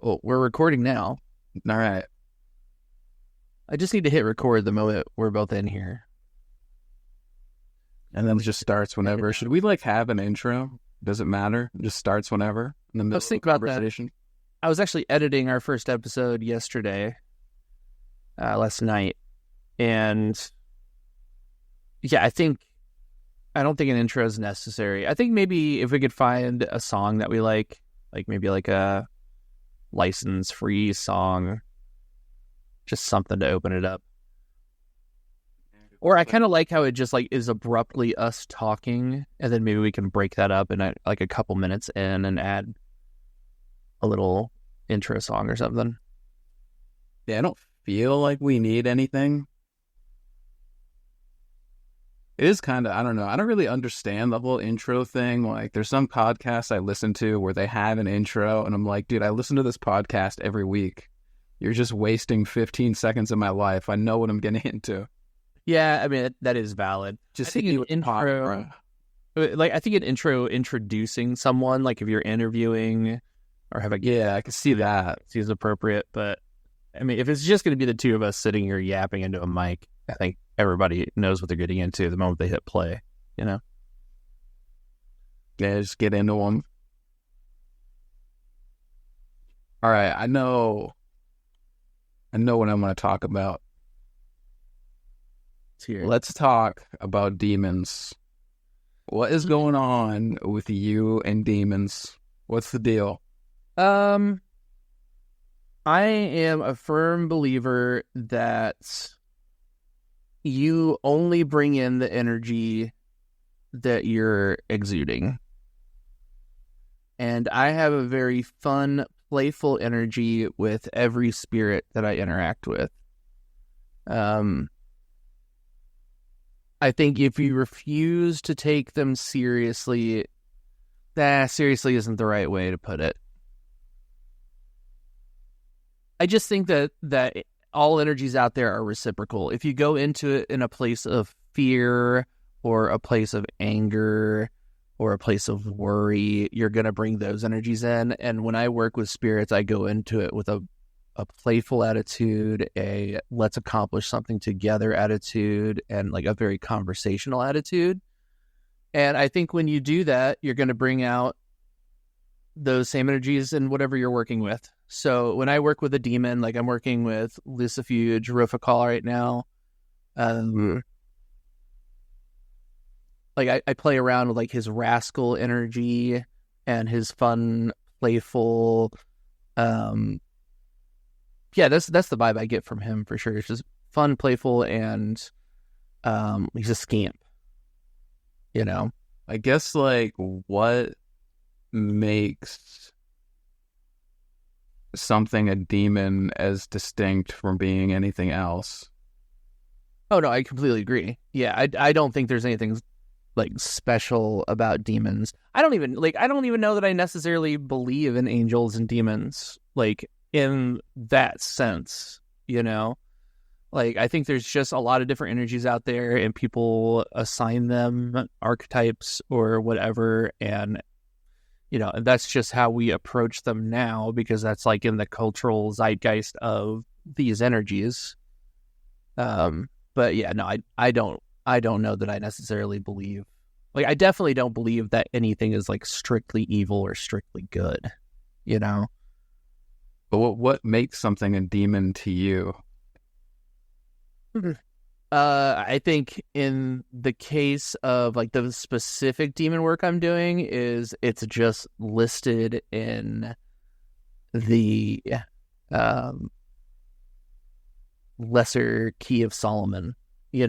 Well, we're recording now. All right. I just need to hit record the moment we're both in here. And then it just starts whenever. Should we have an intro? Does it matter? It just starts whenever in the middle of the Think about that. conversation. I was actually editing our first episode yesterday, last night. And yeah, I don't think an intro is necessary. I think maybe if we could find a song that we like maybe like a license-free song, just something to open it up. Or I kind of like how it just is abruptly us talking, and then maybe we can break that up in a couple minutes in and add a little intro song or something. Yeah, I don't feel like we need anything. It is kind of, I don't know. I don't really understand the whole intro thing. There's some podcasts I listen to where they have an intro, and I'm like, dude, I listen to this podcast every week. You're just wasting 15 seconds of my life. I know what I'm getting into. Yeah, I mean, that is valid. Just I think an intro, I think an intro introducing someone, if you're interviewing or have a yeah, I can see that. Seems appropriate. But I mean, if it's just going to be the two of us sitting here yapping into a mic, I think everybody knows what they're getting into the moment they hit play, Yeah, just get into them. All right, I know what I'm going to talk about. Let's talk about demons. What is going on with you and demons? What's the deal? I am a firm believer that you only bring in the energy that you're exuding. And I have a very fun, playful energy with every spirit that I interact with. I think if you refuse to take them seriously, seriously isn't the right way to put it. I just think that all energies out there are reciprocal. If you go into it in a place of fear or a place of anger or a place of worry, you're going to bring those energies in. And when I work with spirits, I go into it with a playful attitude, a let's accomplish something together attitude, and a very conversational attitude. And I think when you do that, you're going to bring out those same energies in whatever you're working with. So when I work with a demon, I'm working with Lucifuge, Rufikal right now, I play around with his rascal energy and his fun, playful, yeah, that's the vibe I get from him for sure. It's just fun, playful, and he's a scamp. I guess what makes something a demon as distinct from being anything else? Oh no, I completely agree. Yeah, I don't think there's anything special about demons. I don't even know that I necessarily believe in angels and demons in that sense, I think there's just a lot of different energies out there, and people assign them archetypes or whatever, and and that's just how we approach them now, because that's in the cultural zeitgeist of these energies. But yeah, no, I don't know that I necessarily believe, I definitely don't believe that anything is strictly evil or strictly good, But what makes something a demon to you? I think in the case of the specific demon work I'm doing, it's just listed in the lesser key of Solomon. These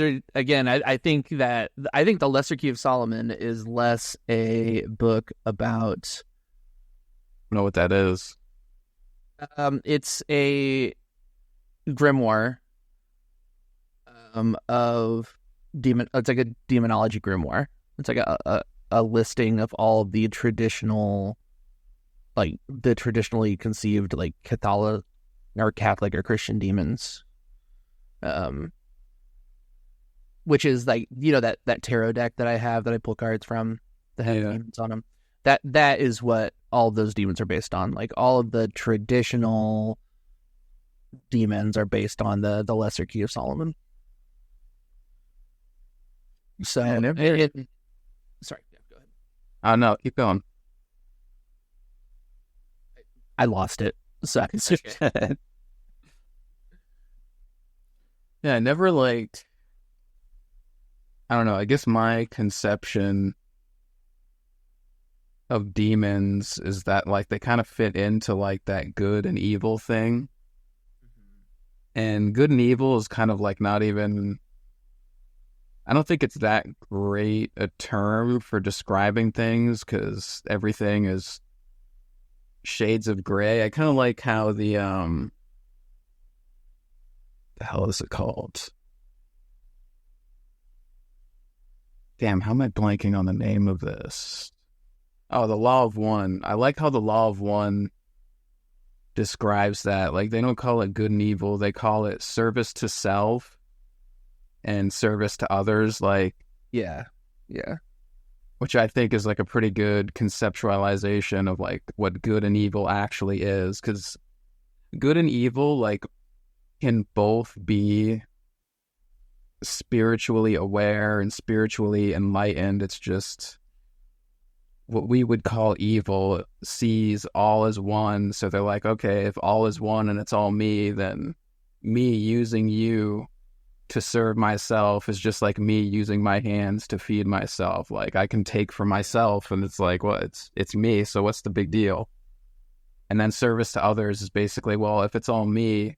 are, again, I think the lesser key of Solomon is less a book about. I don't know what that is. It's a grimoire of demon. It's a demonology grimoire. It's a listing of all of the traditional, the traditionally conceived Catholic or Christian demons. Which is that tarot deck that I have that I pull cards from that have demons on them. That is what all of those demons are based on. Like all of the traditional demons are based on the Lesser Key of Solomon. So Yeah, sorry, yeah, go ahead. No, keep going. I lost it. So Yeah, I never liked. I don't know. I guess my conception of demons is that like they kind of fit into like that good and evil thing. And good and evil is kind of like not even, I don't think it's that great a term for describing things because everything is shades of gray. I kind of like how the hell is it called? Damn, how am I blanking on the name of this? Oh, the Law of One. I like how the Law of One describes that. Like, they don't call it good and evil. They call it service to self and service to others. Like, yeah. which I think is like a pretty good conceptualization of like what good and evil actually is. Because good and evil, like, can both be spiritually aware and spiritually enlightened. It's just what we would call evil sees all as one. So they're like, okay, if all is one and it's all me, then me using you to serve myself is just like me using my hands to feed myself. Like I can take for myself, and it's like, well, it's me, so what's the big deal? And then service to others is basically, well, if it's all me,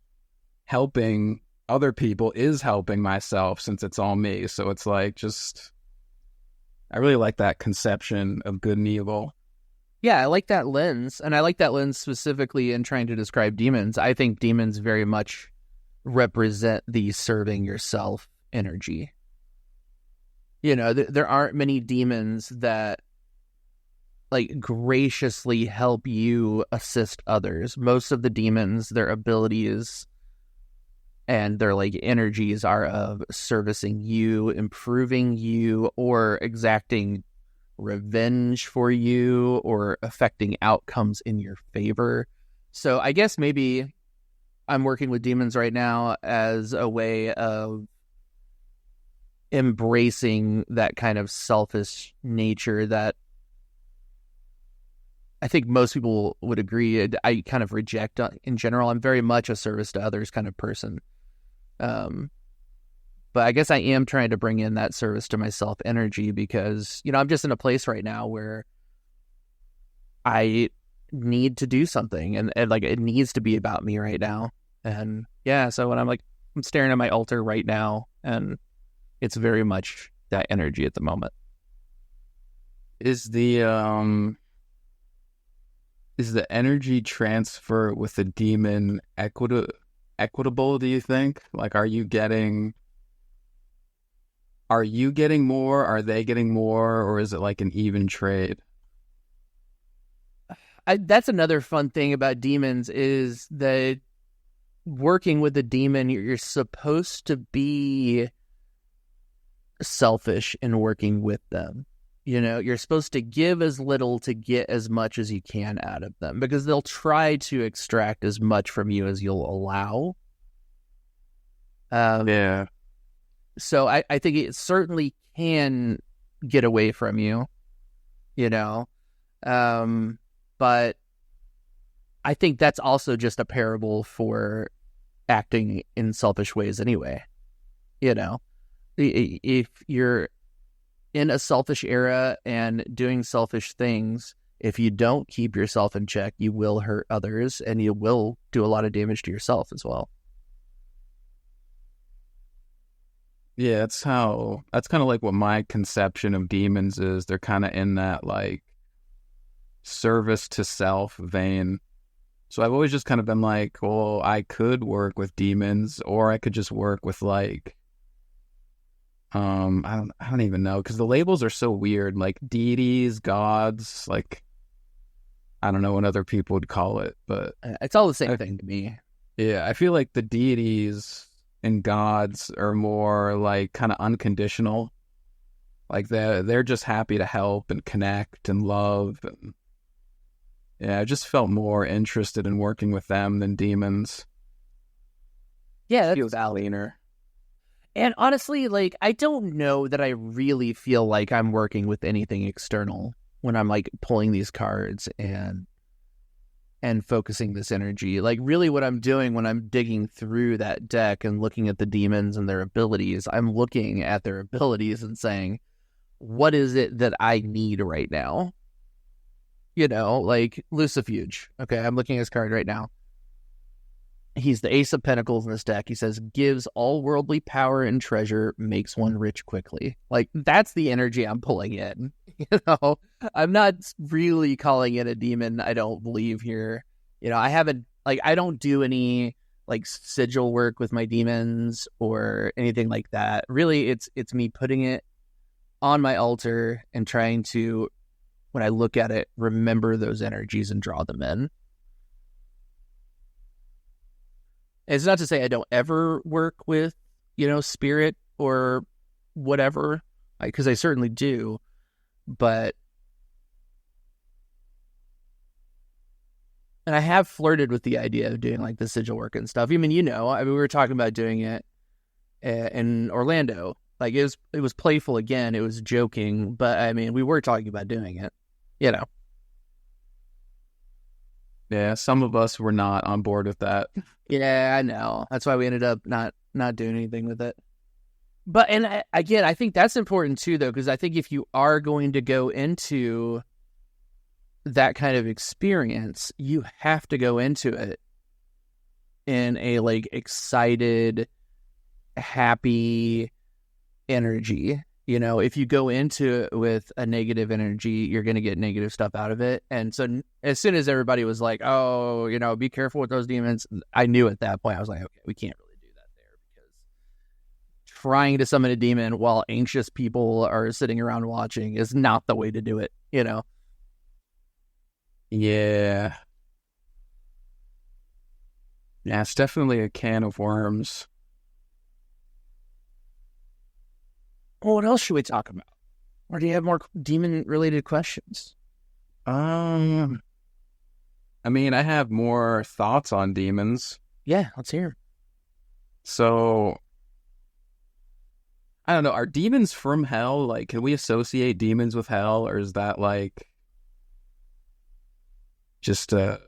helping other people is helping myself since it's all me. So it's like, just, I really like that conception of good and evil. Yeah, I like that lens, and I like that lens specifically in trying to describe demons. I think demons very much represent the serving yourself energy. You know, there aren't many demons that like graciously help you assist others. Most of the demons, their abilities and their like energies are of servicing you, improving you, or exacting revenge for you, or affecting outcomes in your favor. So I guess maybe I'm working with demons right now as a way of embracing that kind of selfish nature that I think most people would agree I kind of reject in general. I'm very much a service to others kind of person. But I guess I am trying to bring in that service to myself energy because, you know, I'm just in a place right now where I need to do something and like it needs to be about me right now. And yeah, so when I'm staring at my altar right now, and it's very much that energy at the moment. Is the energy transfer with the demon equitable, do you think? Like, are you getting more? Are they getting more? Or is it like an even trade? That's another fun thing about demons is that working with a demon, you're supposed to be selfish in working with them. You know, you're supposed to give as little to get as much as you can out of them because they'll try to extract as much from you as you'll allow. Yeah. So I think it certainly can get away from you, you know. But I think that's also just a parable for acting in selfish ways anyway. You know, if you're in a selfish era and doing selfish things, if you don't keep yourself in check, you will hurt others and you will do a lot of damage to yourself as well. Yeah, that's kind of like what my conception of demons is. They're kind of in that like service to self vein. So I've always just kind of been like, well, I could work with demons, or I could just work with like, I don't even know, because the labels are so weird, like deities, gods, like I don't know what other people would call it, but it's all the same thing to me. Yeah, I feel like the deities and gods are more like kind of unconditional. Like they're just happy to help and connect and love. And yeah, I just felt more interested in working with them than demons. Yeah, that's Feels valid. cleaner. And honestly, like, I don't know that I really feel like I'm working with anything external when I'm like pulling these cards and focusing this energy. Like, really what I'm doing when I'm digging through that deck and looking at the demons and their abilities, I'm looking at their abilities and saying, what is it that I need right now? You know, like Lucifuge. Okay, I'm looking at his card right now. He's the Ace of Pentacles in this deck. He says, gives all worldly power and treasure, makes one rich quickly. Like, that's the energy I'm pulling in. You know, I'm not really calling it a demon, I don't believe here. You know, I don't do any like sigil work with my demons or anything like that. Really, it's me putting it on my altar and trying to, when I look at it, remember those energies and draw them in. It's not to say I don't ever work with, you know, spirit or whatever, because I certainly do. But, and I have flirted with the idea of doing like the sigil work and stuff. I mean, we were talking about doing it in Orlando. Like it was playful again. It was joking, but I mean, we were talking about doing it, you know. Yeah, some of us were not on board with that. Yeah, I know. That's why we ended up not doing anything with it. But, and again, I think that's important too, though, because I think if you are going to go into that kind of experience, you have to go into it in a like excited, happy energy. You know, if you go into it with a negative energy, you're going to get negative stuff out of it. And so as soon as everybody was like, oh, you know, be careful with those demons, I knew at that point, I was like, okay, we can't really do that there, because trying to summon a demon while anxious people are sitting around watching is not the way to do it, you know? Yeah. Yeah, it's definitely a can of worms. Well, what else should we talk about? Or do you have more demon-related questions? I mean, I have more thoughts on demons. Yeah, let's hear 'em. So, I don't know. Are demons from hell? Like, can we associate demons with hell? Or is that like just a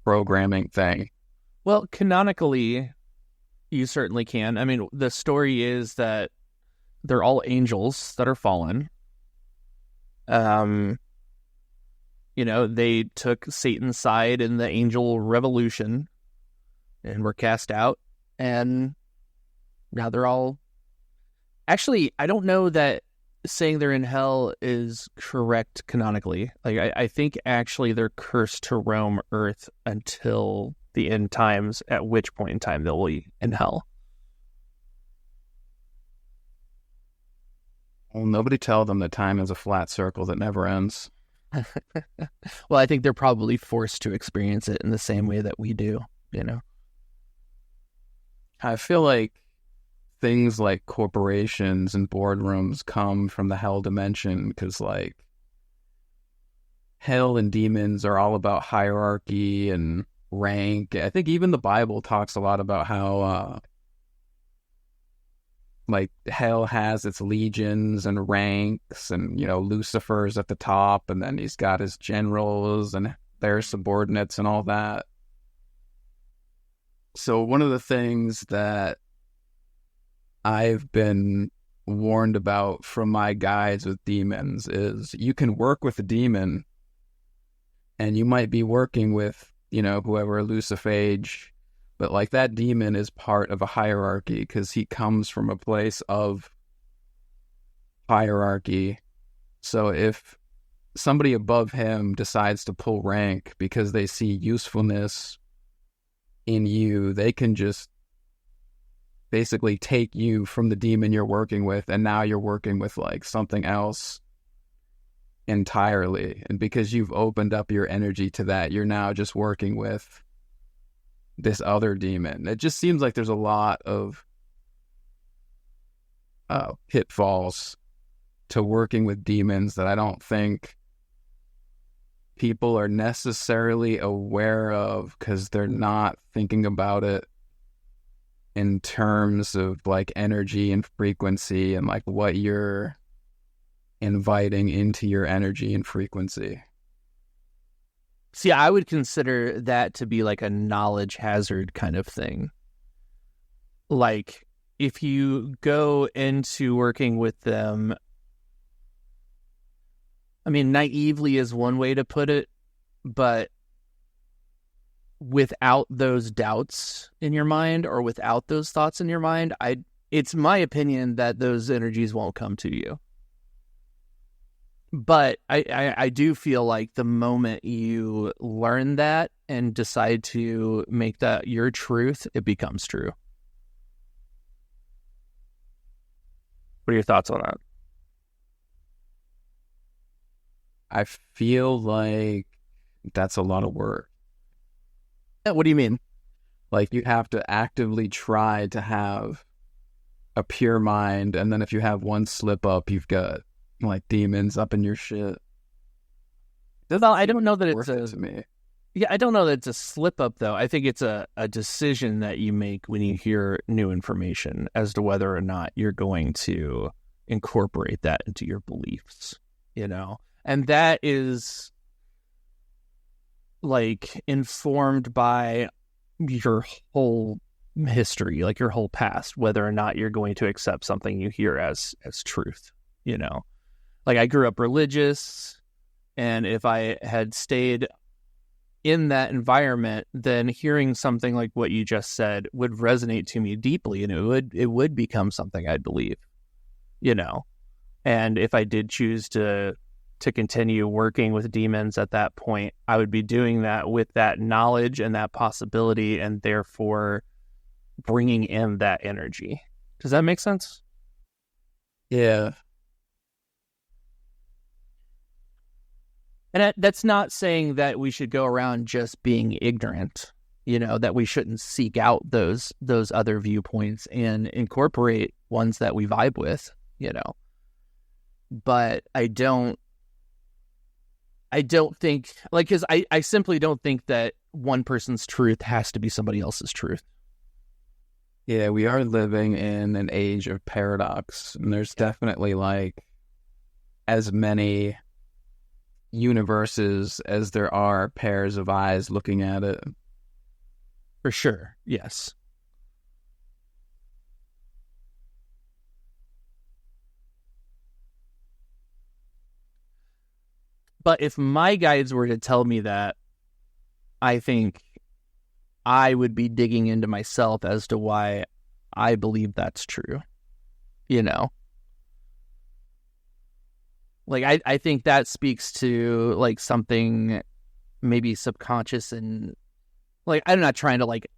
programming thing? Well, canonically, you certainly can. I mean, the story is that they're all angels that are fallen. You know, they took Satan's side in the angel revolution and were cast out. And now they're all... Actually, I don't know that saying they're in hell is correct canonically. Like, I think actually they're cursed to roam Earth until the end times, at which point in time they'll be in hell. Well, nobody tell them that time is a flat circle that never ends. Well, I think they're probably forced to experience it in the same way that we do, you know? I feel like things like corporations and boardrooms come from the hell dimension because, like, hell and demons are all about hierarchy and rank. I think even the Bible talks a lot about how, like, hell has its legions and ranks, and, you know, Lucifer's at the top, and then he's got his generals and their subordinates and all that. So one of the things that I've been warned about from my guides with demons is you can work with a demon and you might be working with, you know, whoever Luciphage, but like that demon is part of a hierarchy because he comes from a place of hierarchy. So if somebody above him decides to pull rank because they see usefulness in you, they can just basically take you from the demon you're working with, and now you're working with like something else entirely. And because you've opened up your energy to that, you're now just working with this other demon. It just seems like there's a lot of pitfalls to working with demons that I don't think people are necessarily aware of because they're not thinking about it in terms of like energy and frequency and like what you're inviting into your energy and frequency. See, I would consider that to be like a knowledge hazard kind of thing. Like, if you go into working with them, I mean, naively is one way to put it, but without those doubts in your mind or without those thoughts in your mind, it's my opinion that those energies won't come to you. But I do feel like the moment you learn that and decide to make that your truth, it becomes true. What are your thoughts on that? I feel like that's a lot of work. What do you mean? Like, you have to actively try to have a pure mind, and then if you have one slip up, you've got like demons up in your shit. Well, I don't know that it's to me. Yeah, I don't know that it's a slip up though. I think it's a decision that you make when you hear new information as to whether or not you're going to incorporate that into your beliefs, you know? And that is like informed by your whole history, like your whole past, whether or not you're going to accept something you hear as truth, you know? Like, I grew up religious, and if I had stayed in that environment, then hearing something like what you just said would resonate to me deeply, and it would become something I'd believe, you know? And if I did choose to continue working with demons at that point, I would be doing that with that knowledge and that possibility, and therefore bringing in that energy. Does that make sense? Yeah. And that's not saying that we should go around just being ignorant, you know, that we shouldn't seek out those other viewpoints and incorporate ones that we vibe with, you know. But I don't think, like, because I simply don't think that one person's truth has to be somebody else's truth. Yeah, we are living in an age of paradox, and there's definitely like as many universes as there are pairs of eyes looking at it. For sure, yes. But if my guides were to tell me that, I think I would be digging into myself as to why I believe that's true, you know? Like, I think that speaks to, like, something maybe subconscious and, like, I'm not trying to, like,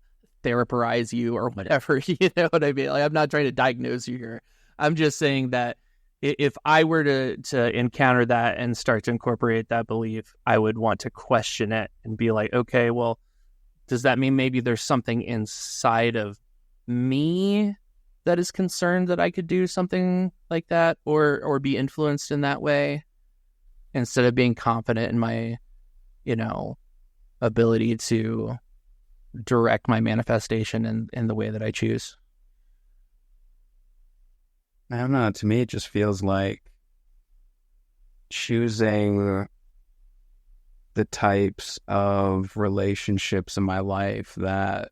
therapize you or whatever, you know what I mean? Like, I'm not trying to diagnose you here. I'm just saying that if I were to encounter that and start to incorporate that belief, I would want to question it and be like, okay, well, does that mean maybe there's something inside of me that is concerned that I could do something like that or be influenced in that way, instead of being confident in my, you know, ability to direct my manifestation in the way that I choose? I don't know. To me, it just feels like choosing the types of relationships in my life that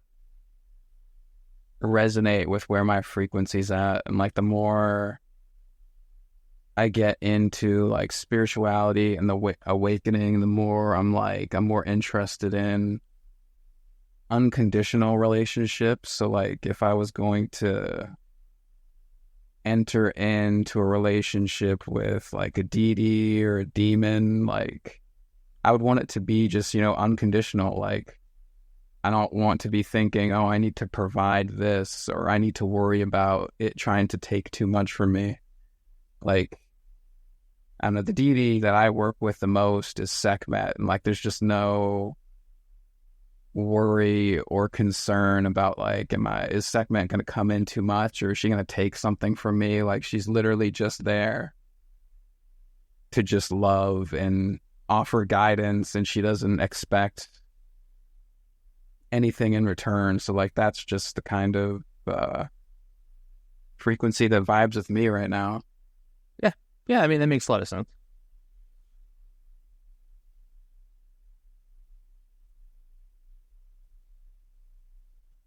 resonate with where my frequency's at. And like, the more I get into like spirituality and the awakening, the more I'm more interested in unconditional relationships. So like, if I was going to enter into a relationship with like a deity or a demon, like, I would want it to be just, you know, unconditional. Like, I don't want to be thinking, oh, I need to provide this, or I need to worry about it trying to take too much from me. Like, I don't know, the deity that I work with the most is Sekhmet, and like, there's just no worry or concern about like, is Sekhmet going to come in too much, or is she going to take something from me? Like, she's literally just there. to just love and offer guidance, and she doesn't expect anything in return. So like that's just the kind of frequency that vibes with me right now. Yeah, I mean, that makes a lot of sense.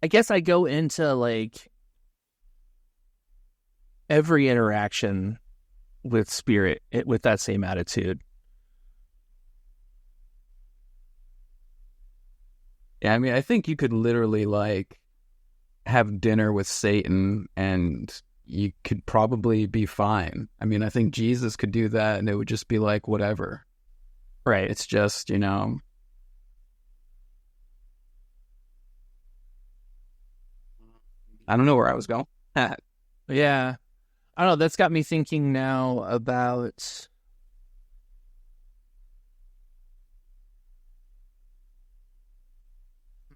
I guess I go into like every interaction with spirit with that same attitude. Yeah, I mean, I think you could literally like have dinner with Satan and you could probably be fine. I mean, I think Jesus could do that and it would just be like whatever. Right. It's just, you know, I don't know where I was going. Yeah. I don't know. That's got me thinking now about.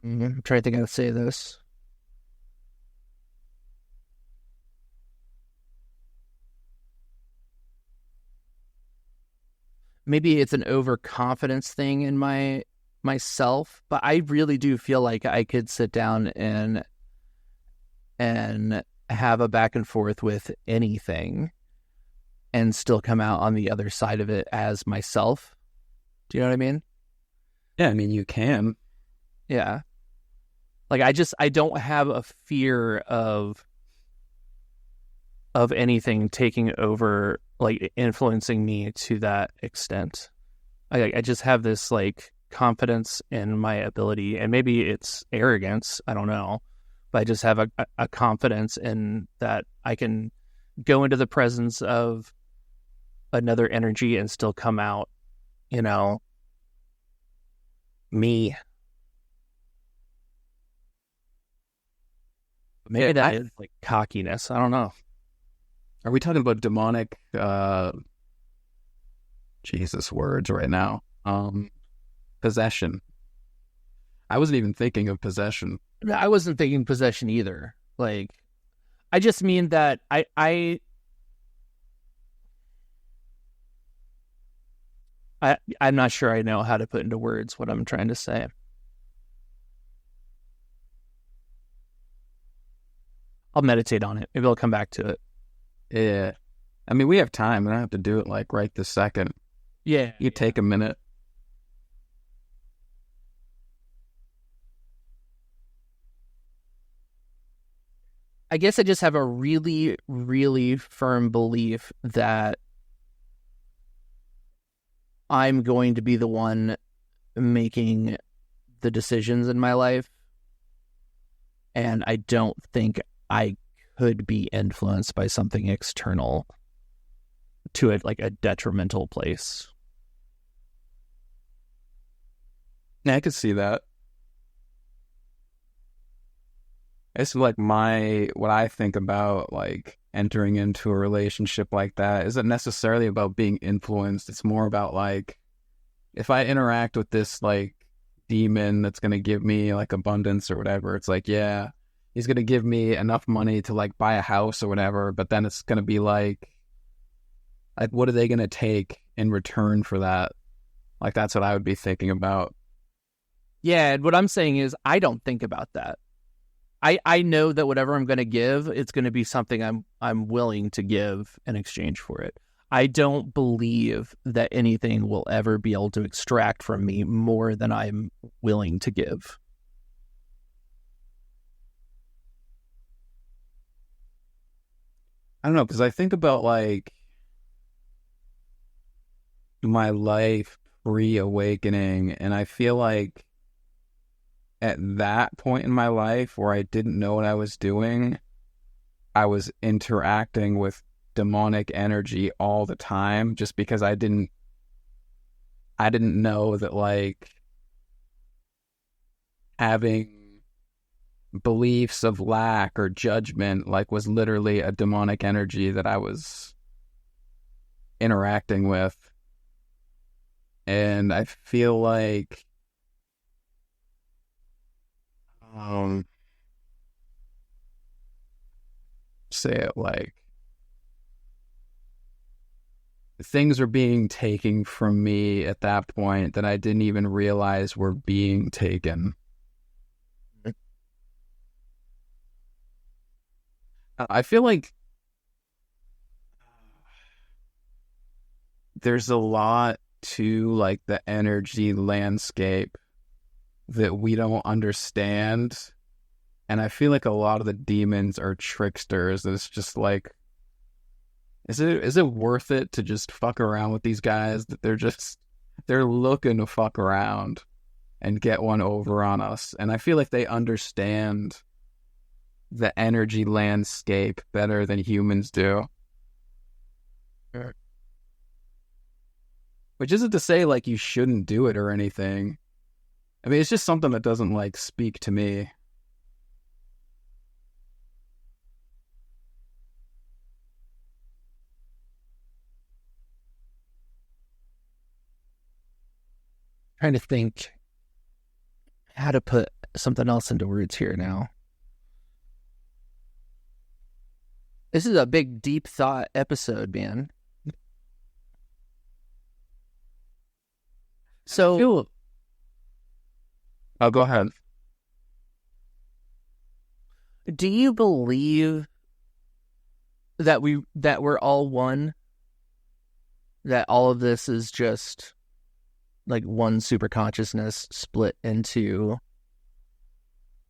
I'm trying to think how to say this. Maybe it's an overconfidence thing in myself, but I really do feel like I could sit down and have a back and forth with anything and still come out on the other side of it as myself. Do you know what I mean? Yeah, I mean, you can. Yeah. Like I don't have a fear of anything taking over, like influencing me to that extent. I just have this like confidence in my ability, and maybe it's arrogance. I don't know, but I just have a confidence in that I can go into the presence of another energy and still come out, you know, me. Maybe Yeah, that is like cockiness. I don't know. are we talking about demonic Jesus words right now? Possession. I wasn't even thinking of possession. I wasn't thinking possession either. Like, I just mean that I'm not sure I know how to put into words what I'm trying to say. I'll meditate on it. Maybe I'll come back to it. Yeah. I mean, we have time. We don't have to do it like right this second. Yeah. You take a minute. I guess I just have a really, really firm belief that I'm going to be the one making the decisions in my life. And I don't think I could be influenced by something external to it, like a detrimental place. Yeah, I could see that. It's like what I think about like entering into a relationship like that isn't necessarily about being influenced. It's more about like, if I interact with this like demon that's going to give me like abundance or whatever, it's like, yeah, he's going to give me enough money to like buy a house or whatever. But then it's going to be like, what are they going to take in return for that? Like, that's what I would be thinking about. Yeah, and what I'm saying is I don't think about that. I know that whatever I'm going to give, it's going to be something I'm willing to give in exchange for it. I don't believe that anything will ever be able to extract from me more than I'm willing to give. I don't know, because I think about like my life pre-awakening, and I feel like at that point in my life where I didn't know what I was doing, I was interacting with demonic energy all the time just because I didn't know that like having beliefs of lack or judgment like was literally a demonic energy that I was interacting with. And I feel like say it like things are being taken from me at that point that I didn't even realize were being taken. I feel like there's a lot to like the energy landscape that we don't understand. And I feel like a lot of the demons are tricksters. It's just like, is it worth it to just fuck around with these guys? That they're looking to fuck around and get one over on us. And I feel like they understand the energy landscape better than humans do. Sure. Which isn't to say like you shouldn't do it or anything. I mean, it's just something that doesn't like speak to me. Trying to think how to put something else into words here now. This is a big, deep thought episode, man. So, Oh, go ahead. do you believe that we're all one? That all of this is just like one super consciousness split into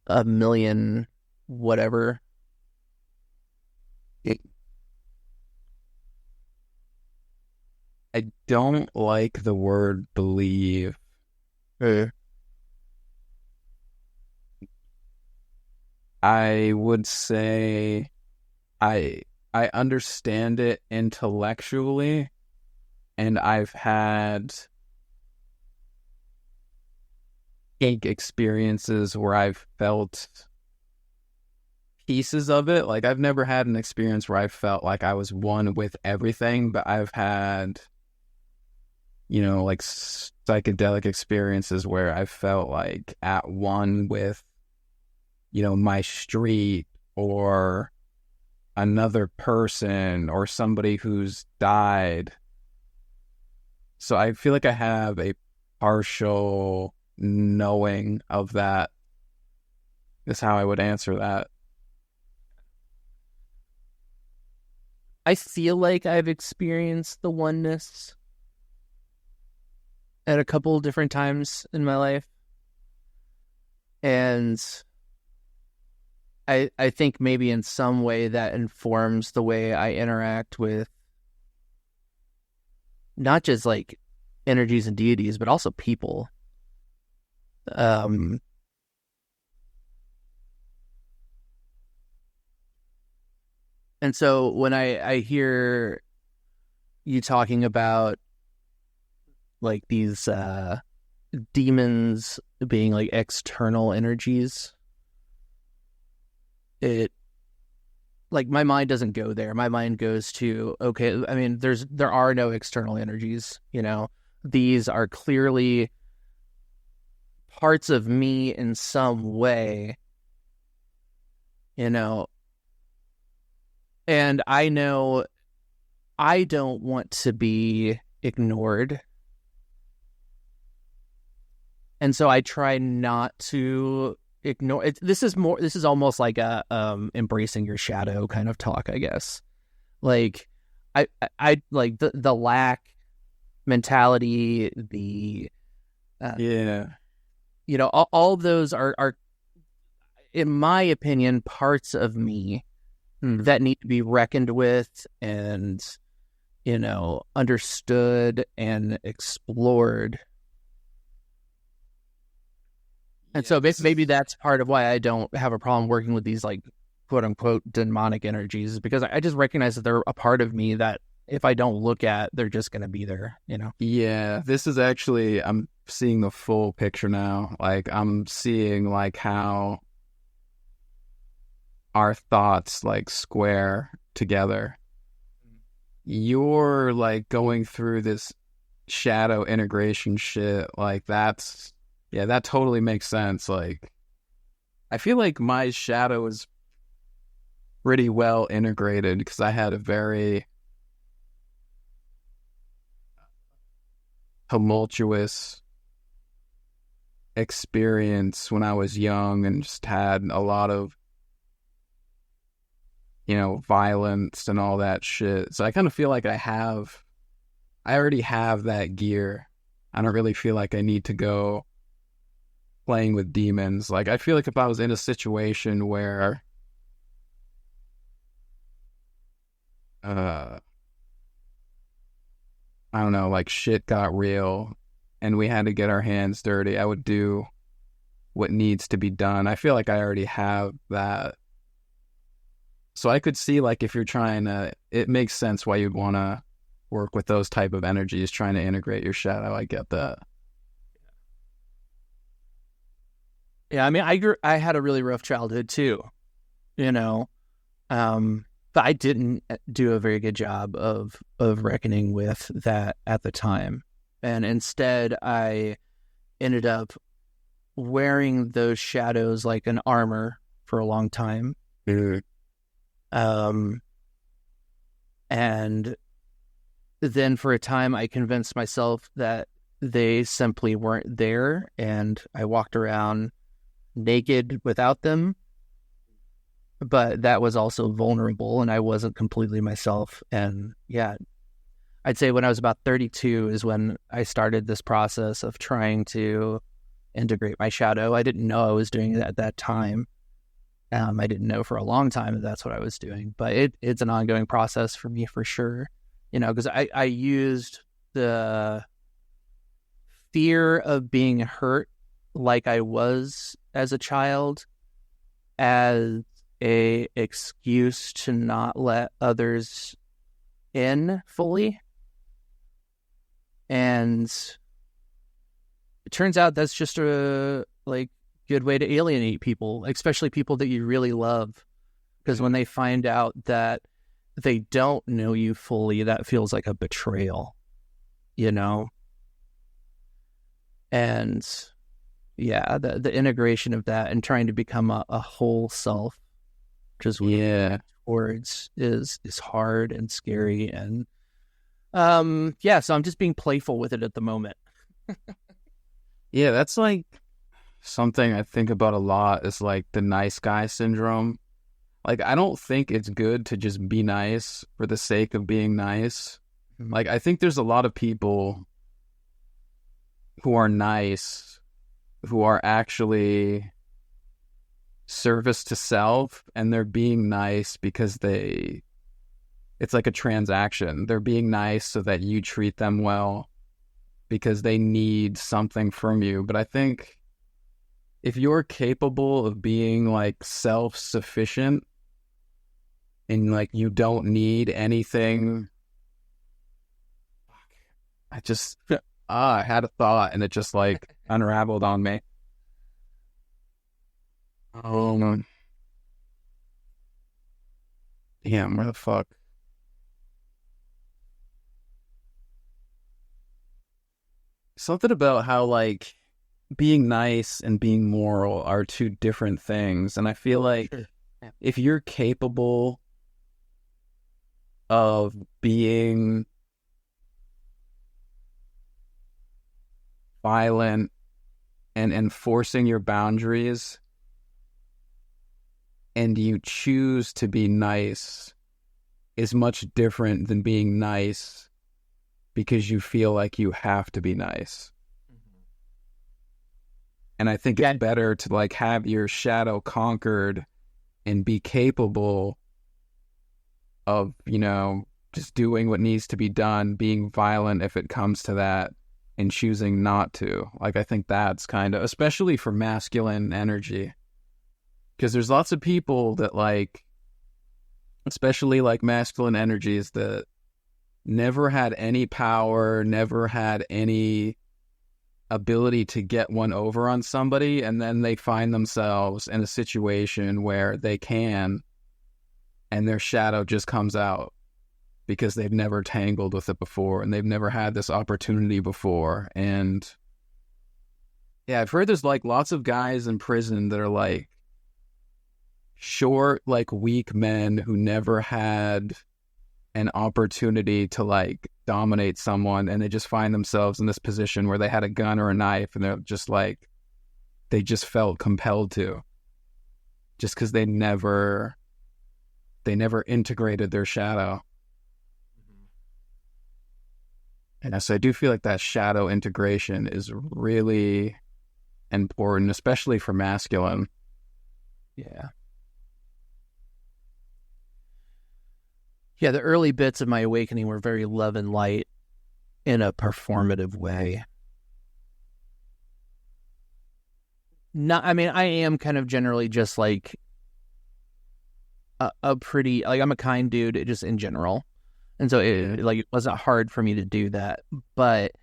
a million whatever? I don't like the word believe. I would say I understand it intellectually, and I've had experiences where I've felt pieces of it. Like I've never had an experience where I felt like I was one with everything, but I've had, like psychedelic experiences where I felt like at one with, my street or another person or somebody who's died. So I feel like I have a partial knowing of that, is how I would answer that. I feel like I've experienced the oneness at a couple of different times in my life. And I think maybe in some way that informs the way I interact with not just like energies and deities, but also people. And so when I hear you talking about like these demons being like external energies, it like my mind doesn't go there. My mind goes to, okay, I mean, there are no external energies, These are clearly parts of me in some way, and I know I don't want to be ignored. And so I try not to ignore it. This is almost like a embracing your shadow kind of talk, I guess. Like I like the lack mentality, the all of those are in my opinion parts of me that need to be reckoned with and understood and explored. And so maybe that's part of why I don't have a problem working with these like quote unquote demonic energies, because I just recognize that they're a part of me that if I don't look at, they're just going to be there, Yeah, this is actually, I'm seeing the full picture now. Like I'm seeing like how our thoughts like square together. You're like going through this shadow integration shit. Like that totally makes sense. Like I feel like my shadow is pretty well integrated because I had a very tumultuous experience when I was young and just had a lot of, violence and all that shit. So I kind of feel like I already have that gear. I don't really feel like I need to go playing with demons. Like, I feel like if I was in a situation where I don't know, like shit got real and we had to get our hands dirty, I would do what needs to be done. I feel like I already have that. So I could see, like, if you're trying to, it makes sense why you'd want to work with those type of energies, trying to integrate your shadow. I get that. Yeah, I mean, I had a really rough childhood too, but I didn't do a very good job of reckoning with that at the time. And instead, I ended up wearing those shadows like an armor for a long time. Mm. And then for a time, I convinced myself that they simply weren't there, and I walked around naked without them. But that was also vulnerable, and I wasn't completely myself. And yeah, I'd say when I was about 32 is when I started this process of trying to integrate my shadow. I didn't know I was doing it at that time. I didn't know for a long time that that's what I was doing, but it's an ongoing process for me for sure. Because I used the fear of being hurt like I was as a child as a excuse to not let others in fully. And it turns out that's just a good way to alienate people, especially people that you really love. Because when they find out that they don't know you fully, that feels like a betrayal, And yeah, the integration of that and trying to become a whole self, which is what towards is hard and scary. And so I'm just being playful with it at the moment. Yeah, that's like something I think about a lot, is like the nice guy syndrome. Like, I don't think it's good to just be nice for the sake of being nice. Mm-hmm. Like, I think there's a lot of people who are nice, who are actually service to self, and they're being nice because it's like a transaction. They're being nice so that you treat them well because they need something from you. But I think if you're capable of being like self-sufficient and like you don't need anything, I had a thought and it just like unraveled on me. Oh, damn, where the fuck? Something about how like being nice and being moral are two different things. And I feel like if you're capable of being violent and enforcing your boundaries, and you choose to be nice, is much different than being nice because you feel like you have to be nice. Mm-hmm. And I think it's better to like have your shadow conquered and be capable of, just doing what needs to be done, being violent if it comes to that, and choosing not to. Like, I think that's kind of, especially for masculine energy, because there's lots of people that like, especially like masculine energies, that never had any power, never had any ability to get one over on somebody, and then they find themselves in a situation where they can, and their shadow just comes out because they've never tangled with it before and they've never had this opportunity before. And yeah, I've heard there's like lots of guys in prison that are like short, like weak men who never had an opportunity to like dominate someone and they just find themselves in this position where they had a gun or a knife and they're just like, they just felt compelled to, just because they never integrated their shadow. And so I do feel like that shadow integration is really important, especially for masculine. Yeah. Yeah, the early bits of my awakening were very love and light in a performative way. I am kind of generally just like a pretty, like, I'm a kind dude just in general. And so it wasn't hard for me to do that. But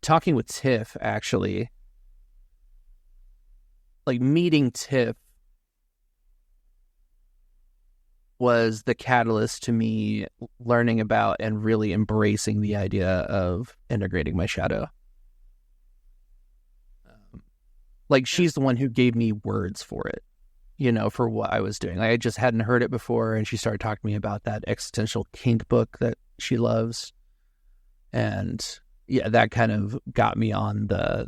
talking with Tiff, actually, like meeting Tiff was the catalyst to me learning about and really embracing the idea of integrating my shadow. Like, she's the one who gave me words for it, for what I was doing. Like, I just hadn't heard it before, and she started talking to me about that existential kink book that she loves. And yeah, that kind of got me on the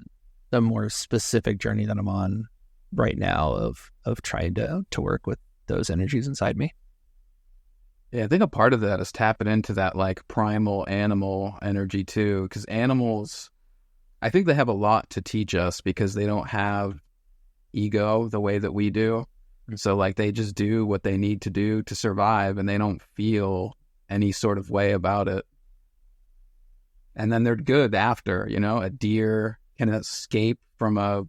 more specific journey that I'm on right now of trying to work with those energies inside me. Yeah, I think a part of that is tapping into that like primal animal energy too, because animals, I think they have a lot to teach us because they don't have ego the way that we do. So like they just do what they need to do to survive and they don't feel any sort of way about it. And then they're good after, a deer can escape from a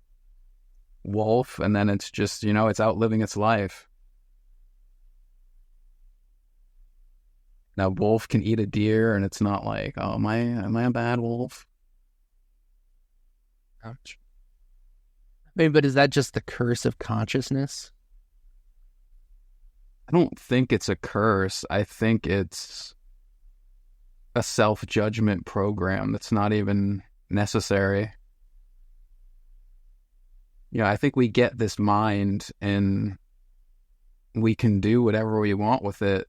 wolf and then it's just, it's out living its life. Now, wolf can eat a deer, and it's not like, oh, am I a bad wolf? Ouch. But is that just the curse of consciousness? I don't think it's a curse. I think it's a self-judgment program that's not even necessary. I think we get this mind, and we can do whatever we want with it.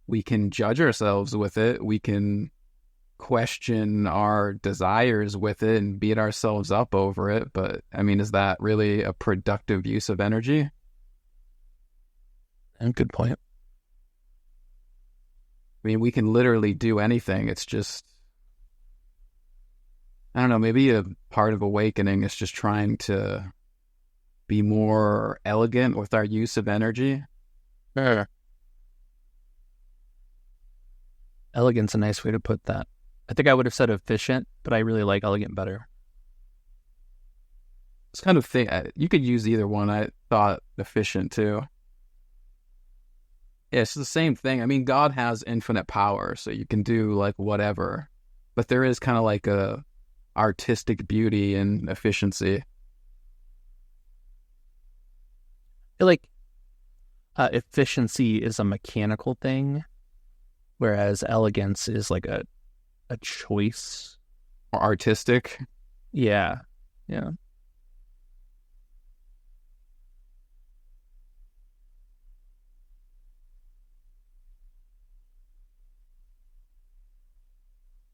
We can judge ourselves with it. We can question our desires with it and beat ourselves up over it. But, is that really a productive use of energy? And good point. We can literally do anything. It's just, I don't know, maybe a part of awakening is just trying to be more elegant with our use of energy. Sure. Elegant's a nice way to put that. I think I would have said efficient, but I really like elegant better. It's kind of thing. You could use either one. I thought efficient too. Yeah, it's the same thing. God has infinite power, so you can do like whatever. But there is kind of like a artistic beauty in efficiency. I feel like efficiency is a mechanical thing, whereas elegance is like a choice. Or artistic. Yeah. Yeah.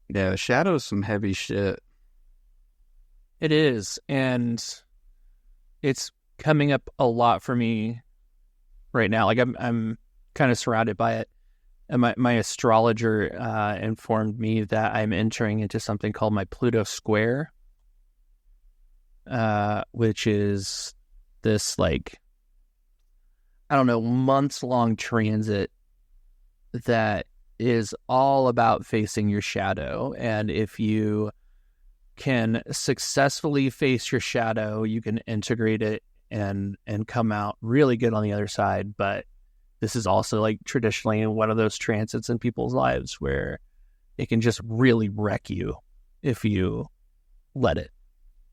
Yeah, the shadow's some heavy shit. It is. And it's coming up a lot for me right now. Like I'm kind of surrounded by it. And my astrologer informed me that I'm entering into something called my Pluto square, which is this, like, I don't know, months-long transit that is all about facing your shadow. And if you can successfully face your shadow, you can integrate it and come out really good on the other side. But this is also like traditionally one of those transits in people's lives where it can just really wreck you if you let it,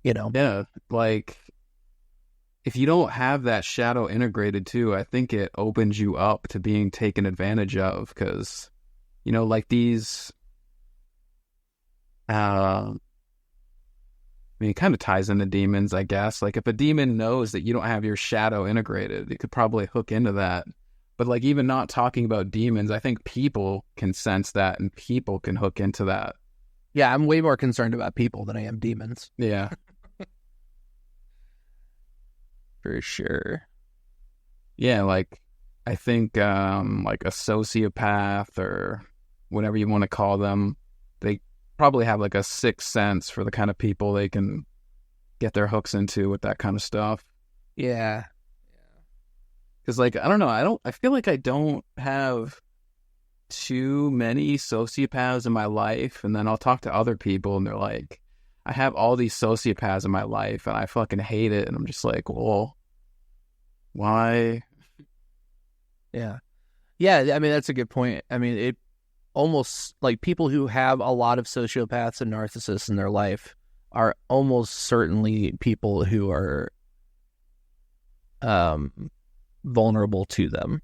Yeah, like if you don't have that shadow integrated too, I think it opens you up to being taken advantage of because, like these, it kind of ties into demons, I guess. Like if a demon knows that you don't have your shadow integrated, it could probably hook into that. But like even not talking about demons, I think people can sense that and people can hook into that. Yeah, I'm way more concerned about people than I am demons. Yeah. For sure. Yeah, like I think like a sociopath or whatever you want to call them, they probably have like a sixth sense for the kind of people they can get their hooks into with that kind of stuff. Yeah. Because like I don't know, I feel like I don't have too many sociopaths in my life, and then I'll talk to other people and they're like, I have all these sociopaths in my life and I fucking hate it, and I'm just like, well, why? Yeah. Yeah, I mean, that's a good point. I mean, it almost like people who have a lot of sociopaths and narcissists in their life are almost certainly people who are vulnerable to them.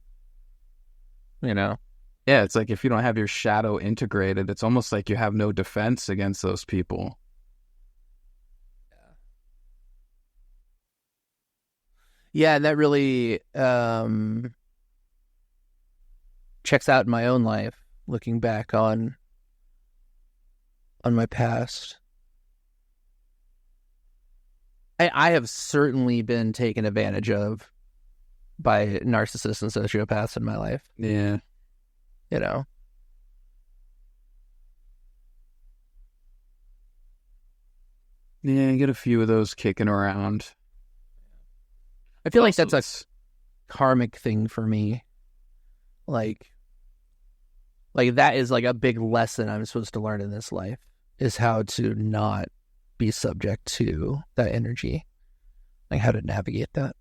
You know? Yeah, it's like if you don't have your shadow integrated, it's almost like you have no defense against those people. Yeah, and that really checks out in my own life, looking back on my past. I have certainly been taken advantage of by narcissists and sociopaths in my life. Yeah. You know? Yeah, get a few of those kicking around. I feel like that's a karmic thing for me. Like that is like a big lesson I'm supposed to learn in this life, is how to not be subject to that energy, like how to navigate that.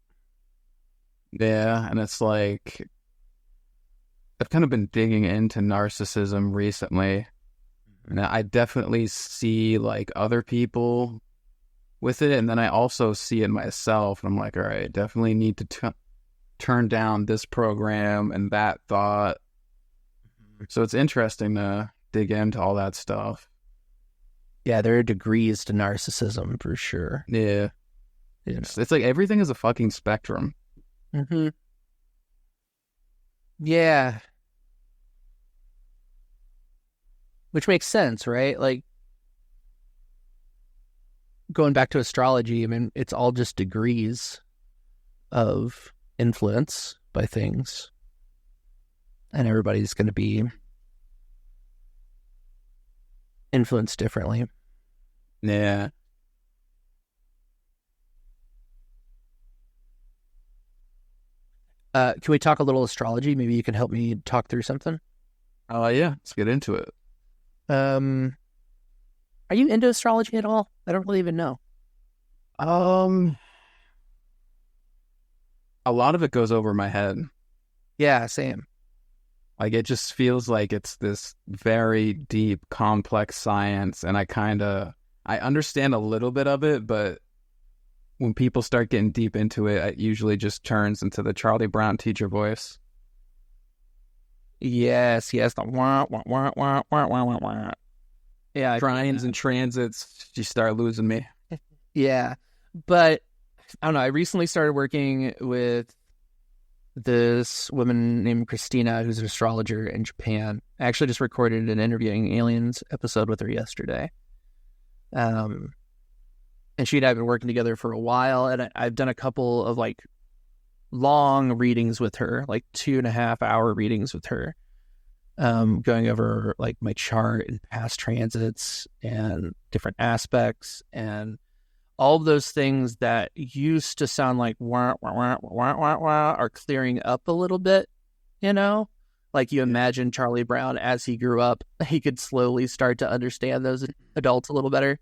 Yeah, and it's like I've kind of been digging into narcissism recently, and I definitely see like other people with it, and then I also see it myself, and I'm like, all right, definitely need to turn down this program and that thought. So it's interesting to dig into all that stuff. Yeah, there are degrees to narcissism for sure. Yeah. It's like everything is a fucking spectrum. Mm-hmm. Yeah. Which makes sense, right? Like, going back to astrology, I mean, it's all just degrees of influence by things. And everybody's going to be influenced differently. Yeah. Can we talk a little astrology? Maybe you can help me talk through something. Yeah. Let's get into it. Are you into astrology at all? I don't really even know. A lot of it goes over my head. Yeah, same. Like it just feels like it's this very deep, complex science, and I understand a little bit of it, but when people start getting deep into it, it usually just turns into the Charlie Brown teacher voice. Yes, the wah, wah, wah, wah, wah, wah, wah, wah. Yeah, Trines and transits, you start losing me. Yeah, but I don't know. I recently started working with this woman named Christina, who's an astrologer in Japan. I actually just recorded an Interviewing Aliens episode with her yesterday. And she and I have been working together for a while, and I've done a couple of like long readings with her, like 2.5-hour readings with her, going over like my chart and past transits and different aspects and all of those things that used to sound like wah, wah, wah, wah, wah, wah, are clearing up a little bit, you know? Like you imagine Charlie Brown as he grew up, he could slowly start to understand those adults a little better.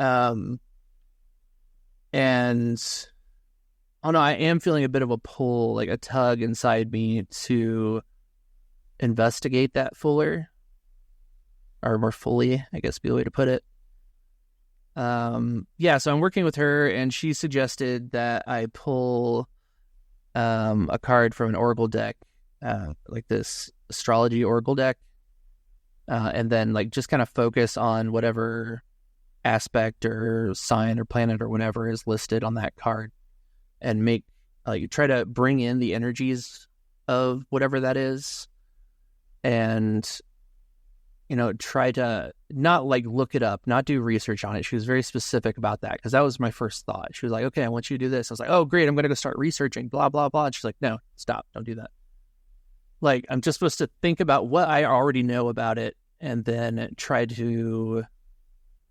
And I don't know, I am feeling a bit of a pull, like a tug inside me to investigate that fuller, or more fully, I guess be a way to put it. So I'm working with her, and she suggested that I pull a card from an oracle deck, like this astrology oracle deck, and then like just kind of focus on whatever aspect or sign or planet or whatever is listed on that card, and make like try to bring in the energies of whatever that is, and try to not like look it up, not do research on it. She was very specific about that because that was my first thought. She was like, okay, I want you to do this. I was like, oh, great. I'm going to go start researching, blah, blah, blah. And she's like, no, stop. Don't do that. Like, I'm just supposed to think about what I already know about it and then try to,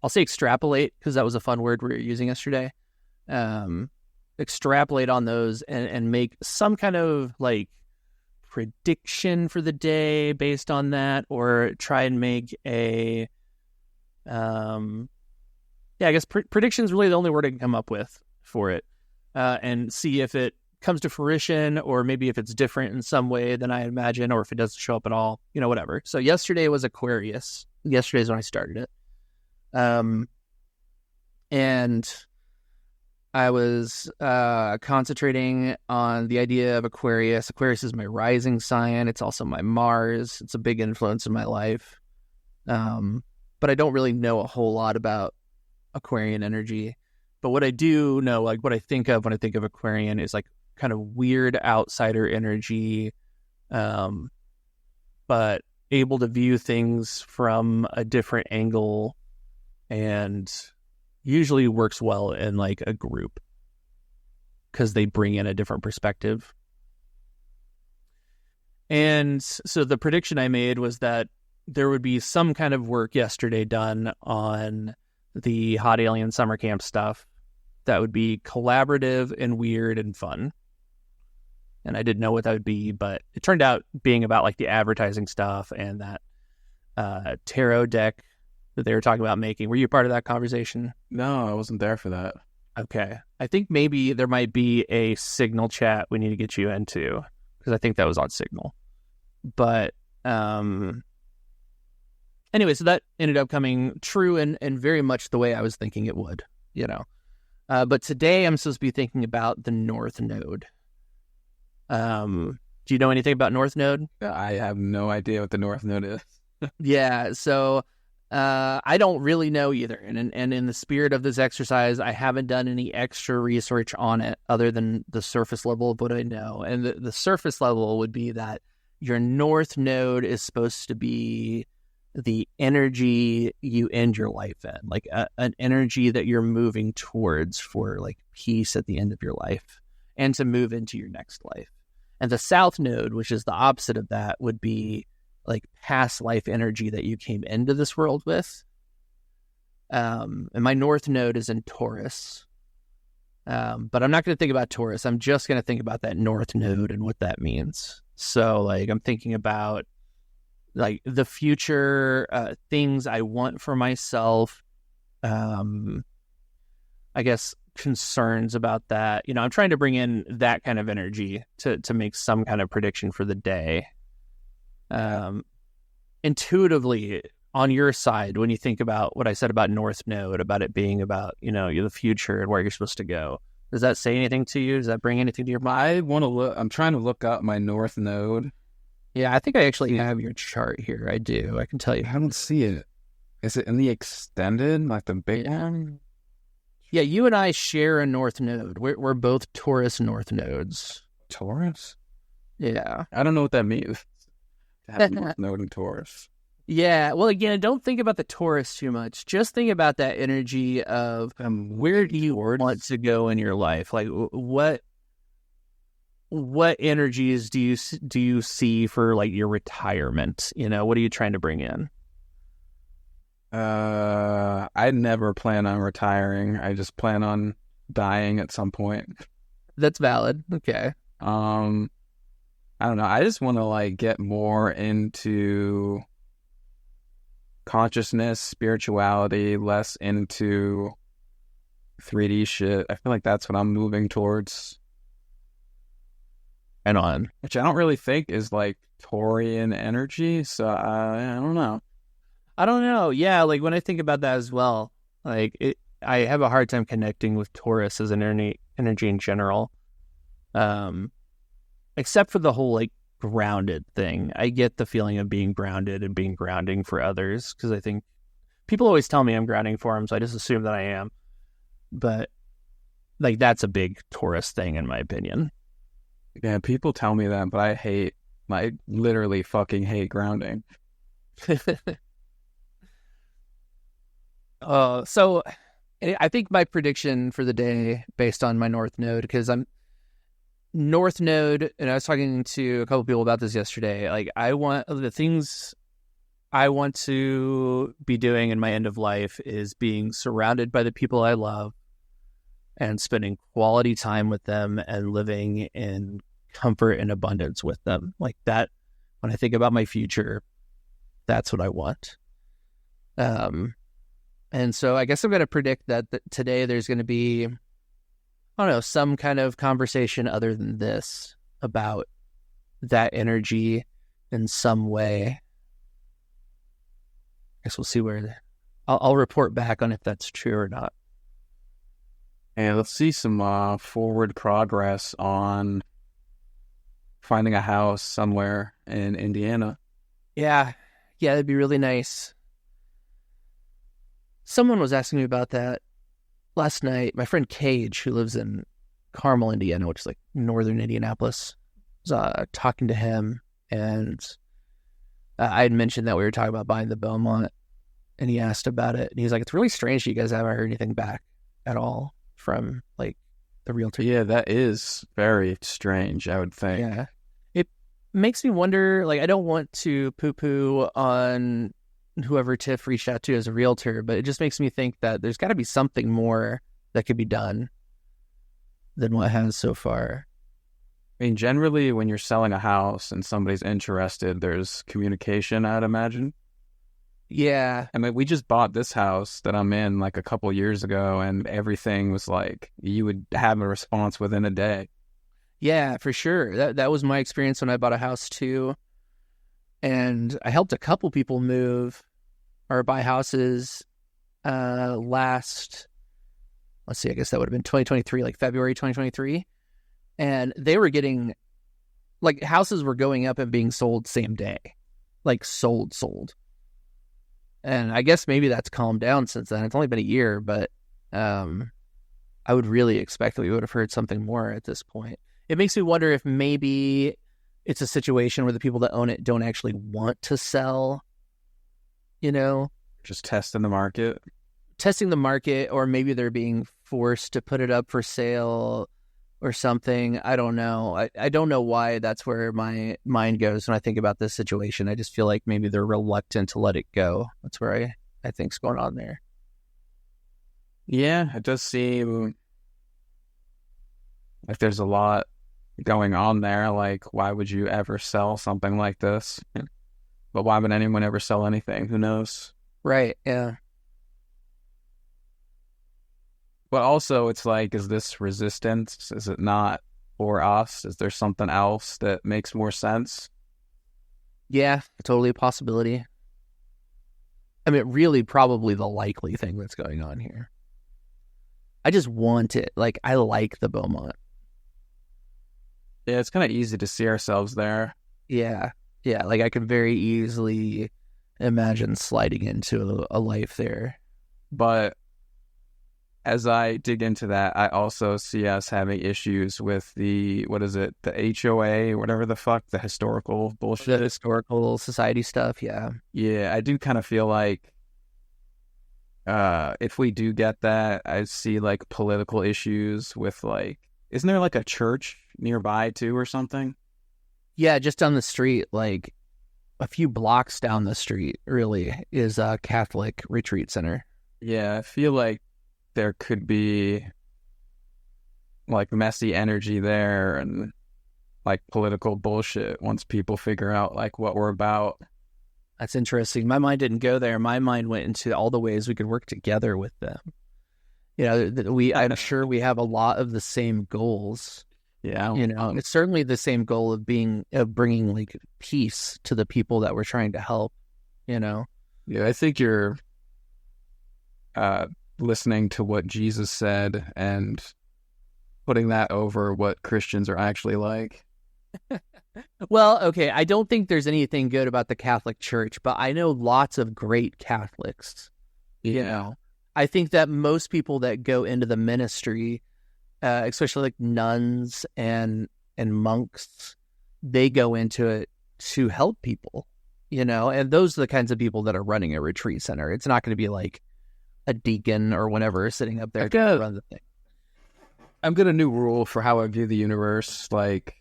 I'll say extrapolate because that was a fun word we were using yesterday. Extrapolate on those and make some kind of like prediction for the day based on that, or try and make a I guess prediction is really the only word I can come up with for it, and see if it comes to fruition, or maybe if it's different in some way than I imagine, or if it doesn't show up at all, whatever. So yesterday was Aquarius. Yesterday's when I started it, and I was concentrating on the idea of Aquarius. Aquarius is my rising sign. It's also my Mars. It's a big influence in my life. But I don't really know a whole lot about Aquarian energy. But what I do know, like what I think of when I think of Aquarian, is like kind of weird outsider energy, but able to view things from a different angle, and usually works well in like a group because they bring in a different perspective. And so the prediction I made was that there would be some kind of work yesterday done on the Hot Alien Summer Camp stuff that would be collaborative and weird and fun. And I didn't know what that would be, but it turned out being about like the advertising stuff and that tarot deck that they were talking about making. Were you part of that conversation? No, I wasn't there for that. Okay. I think maybe there might be a Signal chat we need to get you into, because I think that was on Signal. But anyway, so that ended up coming true and very much the way I was thinking it would, But today I'm supposed to be thinking about the North Node. Do you know anything about North Node? I have no idea what the North Node is. Yeah, so I don't really know either. And in the spirit of this exercise, I haven't done any extra research on it other than the surface level of what I know. And the surface level would be that your North Node is supposed to be the energy you end your life in, like an energy that you're moving towards for like peace at the end of your life and to move into your next life. And the South Node, which is the opposite of that, would be like past life energy that you came into this world with. And my North Node is in Taurus. But I'm not going to think about Taurus. I'm just going to think about that North Node and what that means. So like I'm thinking about like the future things I want for myself. I guess concerns about that. I'm trying to bring in that kind of energy to make some kind of prediction for the day. Intuitively, on your side, when you think about what I said about North Node, about it being about, the future and where you're supposed to go, does that say anything to you? Does that bring anything to your mind? I'm trying to look up my North Node. Yeah, I think I actually have your chart here. I do. I can tell you. I don't see it. Is it in the extended, like the big one? Yeah, you and I share a North Node. We're both Taurus North Nodes. Taurus? Yeah. I don't know what that means. To have North Node in Taurus. Yeah. Well, again, don't think about the Taurus too much. Just think about that energy of where do you want to go in your life? Like what energies do you see for like your retirement? What are you trying to bring in? I never plan on retiring. I just plan on dying at some point. That's valid. Okay. I don't know. I just want to like get more into consciousness, spirituality, less into 3D shit. I feel like that's what I'm moving towards. And on. Which I don't really think is like Taurian energy. So I don't know. I don't know. Yeah, like when I think about that as well, like I have a hard time connecting with Taurus as an energy in general. Except for the whole like grounded thing. I get the feeling of being grounded and being grounding for others because I think people always tell me I'm grounding for them, so I just assume that I am. But like that's a big Taurus thing in my opinion. Yeah, people tell me that, but I literally fucking hate grounding. So I think my prediction for the day, based on my North Node, because I'm North Node, and I was talking to a couple people about this yesterday. Like, I want the things I want to be doing in my end of life is being surrounded by the people I love and spending quality time with them and living in comfort and abundance with them. Like that, when I think about my future, that's what I want. And so I guess I'm going to predict that today there's going to be, I don't know, some kind of conversation other than this about that energy in some way. I guess we'll see where I'll report back on if that's true or not. And let's see some forward progress on finding a house somewhere in Indiana. Yeah, that'd be really nice. Someone was asking me about that last night. My friend Cage, who lives in Carmel, Indiana, which is like northern Indianapolis, was talking to him, and I had mentioned that we were talking about buying the Beaumont, and he asked about it, and he's like, "It's really strange you guys haven't heard anything back at all from like the realtor." Yeah, that is very strange, I would think. Yeah, it makes me wonder. Like, I don't want to poo-poo on whoever Tiff reached out to as a realtor, but it just makes me think that there's got to be something more that could be done than what has so far. I mean, generally, when you're selling a house and somebody's interested, there's communication, I'd imagine. Yeah. I mean, we just bought this house that I'm in like a couple years ago, and everything was like, you would have a response within a day. Yeah, for sure. That was my experience when I bought a house too. And I helped a couple people move or buy houses last, let's see, I guess that would have been 2023, like February 2023. And they were getting, like, houses were going up and being sold same day. Like, sold. And I guess maybe that's calmed down since then. It's only been a year, but I would really expect that we would have heard something more at this point. It makes me wonder if maybe it's a situation where the people that own it don't actually want to sell, you know? Just testing the market. Testing the market, or maybe they're being forced to put it up for sale or something. I don't know. I don't know why that's where my mind goes when I think about this situation. I just feel like maybe they're reluctant to let it go. That's where I think's going on there. Yeah, it does seem like there's a lot going on there. Like, why would you ever sell something like this? But why would anyone ever sell anything? Who knows? Right, yeah. But also, it's like, is this resistance? Is it not for us? Is there something else that makes more sense? Yeah, totally a possibility. I mean, really probably the likely thing that's going on here. I just want it. Like, I like the Beaumont. Yeah, it's kind of easy to see ourselves there. Yeah, like I could very easily imagine sliding into a life there. But as I dig into that, I also see us having issues with the HOA, whatever the fuck, the historical bullshit. The historical society stuff, yeah. Yeah, I do kind of feel like if we do get that, I see like political issues with like, isn't there like a church nearby too or something? Yeah, just down the street, like a few blocks down the street, really, is a Catholic retreat center. Yeah, I feel like there could be like messy energy there and like political bullshit once people figure out like what we're about. That's interesting. My mind didn't go there. My mind went into all the ways we could work together with them. You know, I'm sure we have a lot of the same goals. Yeah. You know, it's certainly the same goal of bringing like peace to the people that we're trying to help, you know? Yeah, I think you're listening to what Jesus said and putting that over what Christians are actually like. Well, okay, I don't think there's anything good about the Catholic Church, but I know lots of great Catholics. Yeah. You know, I think that most people that go into the ministry, especially like nuns and monks, they go into it to help people, you know, and those are the kinds of people that are running a retreat center. It's not going to be like a deacon or whatever sitting up there to run the thing. I've got a new rule for how I view the universe. Like,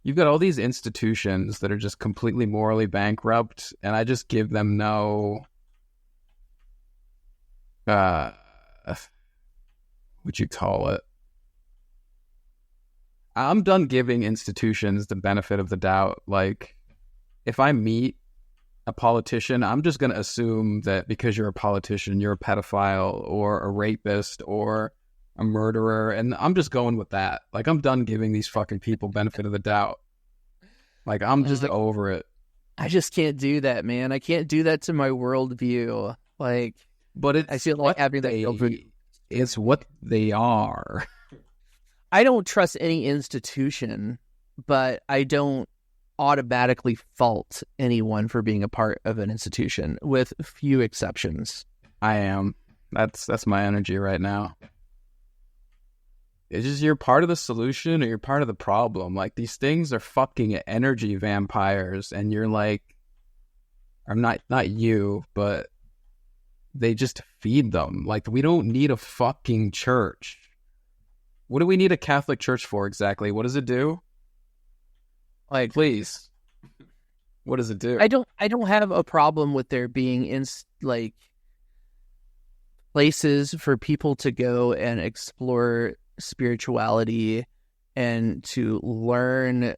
you've got all these institutions that are just completely morally bankrupt, and I just give them no, what'd you call it? I'm done giving institutions the benefit of the doubt. Like, if I meet a politician, I'm just going to assume that because you're a politician, you're a pedophile or a rapist or a murderer, and I'm just going with that. Like, I'm done giving these fucking people benefit of the doubt. Like, I'm just over it. I just can't do that, man. I can't do that to my worldview. Like, but I feel like having that worldview. It's what they are. I don't trust any institution, but I don't automatically fault anyone for being a part of an institution, with few exceptions. I am. That's my energy right now. It's just, you're part of the solution or you're part of the problem. Like, these things are fucking energy vampires, and you're like, I'm not you, but they just feed them. Like, we don't need a fucking church. What do we need a Catholic Church for exactly? What does it do? Like, please. What does it do? I don't have a problem with there being places for people to go and explore spirituality and to learn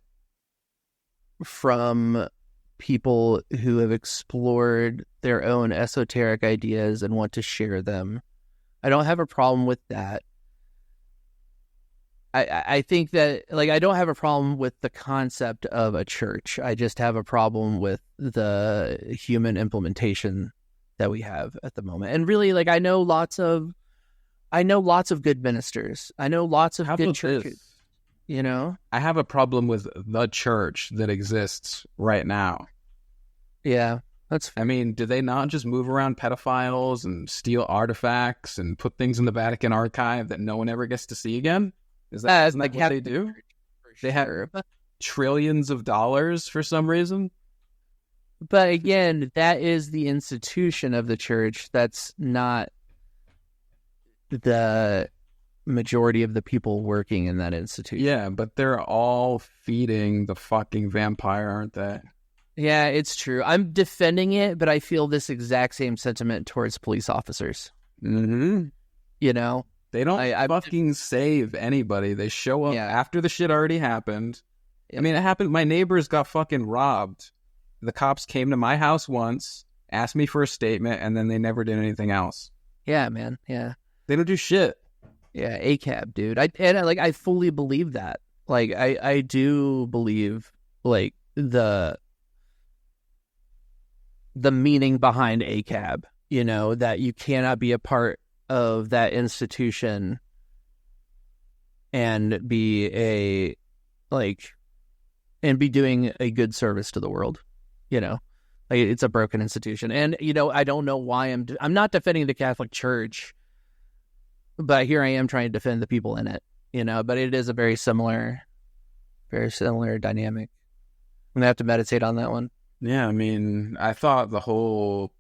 from people who have explored their own esoteric ideas and want to share them. I don't have a problem with that. I think that, like, I don't have a problem with the concept of a church. I just have a problem with the human implementation that we have at the moment. And really, like, I know lots of good ministers. I know lots of good churches. This? You know? I have a problem with the church that exists right now. Yeah. I mean, do they not just move around pedophiles and steal artifacts and put things in the Vatican archive that no one ever gets to see again? Isn't that what they do? They have trillions of dollars for some reason. But again, that is the institution of the church. That's not the majority of the people working in that institution. Yeah, but they're all feeding the fucking vampire, aren't they? Yeah, it's true. I'm defending it, but I feel this exact same sentiment towards police officers. Mm-hmm. You know? They don't fucking save anybody. They show up after the shit already happened. I mean, it happened. My neighbors got fucking robbed. The cops came to my house once, asked me for a statement, and then they never did anything else. Yeah, man. Yeah. They don't do shit. Yeah, ACAB, dude. I fully believe that. Like, I do believe, like, the meaning behind ACAB, you know, that you cannot be a part of that institution and be doing a good service to the world, you know. Like, it's a broken institution. And, you know, I don't know why I'm not defending the Catholic Church, but here I am trying to defend the people in it, you know. But it is a very similar dynamic. I'm going to have to meditate on that one. Yeah, I mean, I thought the whole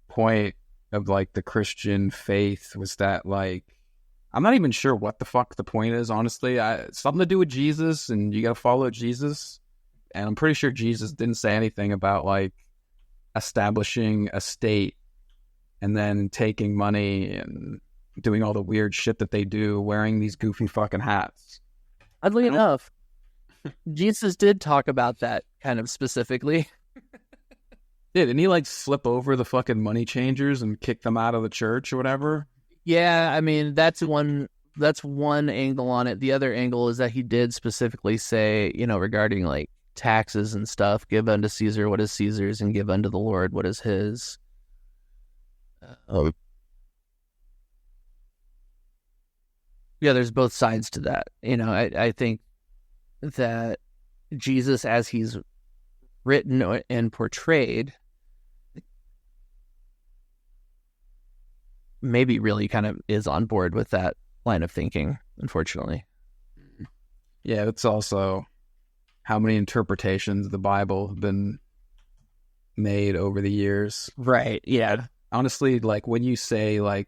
point of, like, the Christian faith was that, like, I'm not even sure what the fuck the point is, honestly. It's something to do with Jesus, and you got to follow Jesus. And I'm pretty sure Jesus didn't say anything about, like, establishing a state and then taking money and doing all the weird shit that they do, wearing these goofy fucking hats. Oddly enough, Jesus did talk about that kind of specifically. Yeah, didn't he, like, flip over the fucking money changers and kick them out of the church or whatever? Yeah, I mean, that's one angle on it. The other angle is that he did specifically say, you know, regarding, like, taxes and stuff, give unto Caesar what is Caesar's and give unto the Lord what is his. Yeah, there's both sides to that. You know, I think that Jesus, as he's written and portrayed, maybe really kind of is on board with that line of thinking, unfortunately. Yeah, it's also how many interpretations of the Bible have been made over the years. Right, yeah. honestly, like when you say like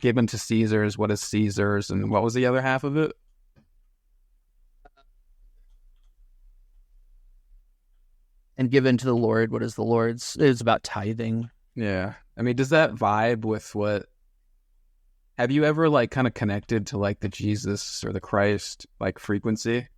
given to Caesar's, what is Caesar's, and what was the other half of it? And given to the Lord, what is the Lord's? It's about tithing. Yeah. I mean, does that vibe with what? Have you ever like kind of connected to like the Jesus or the Christ like frequency?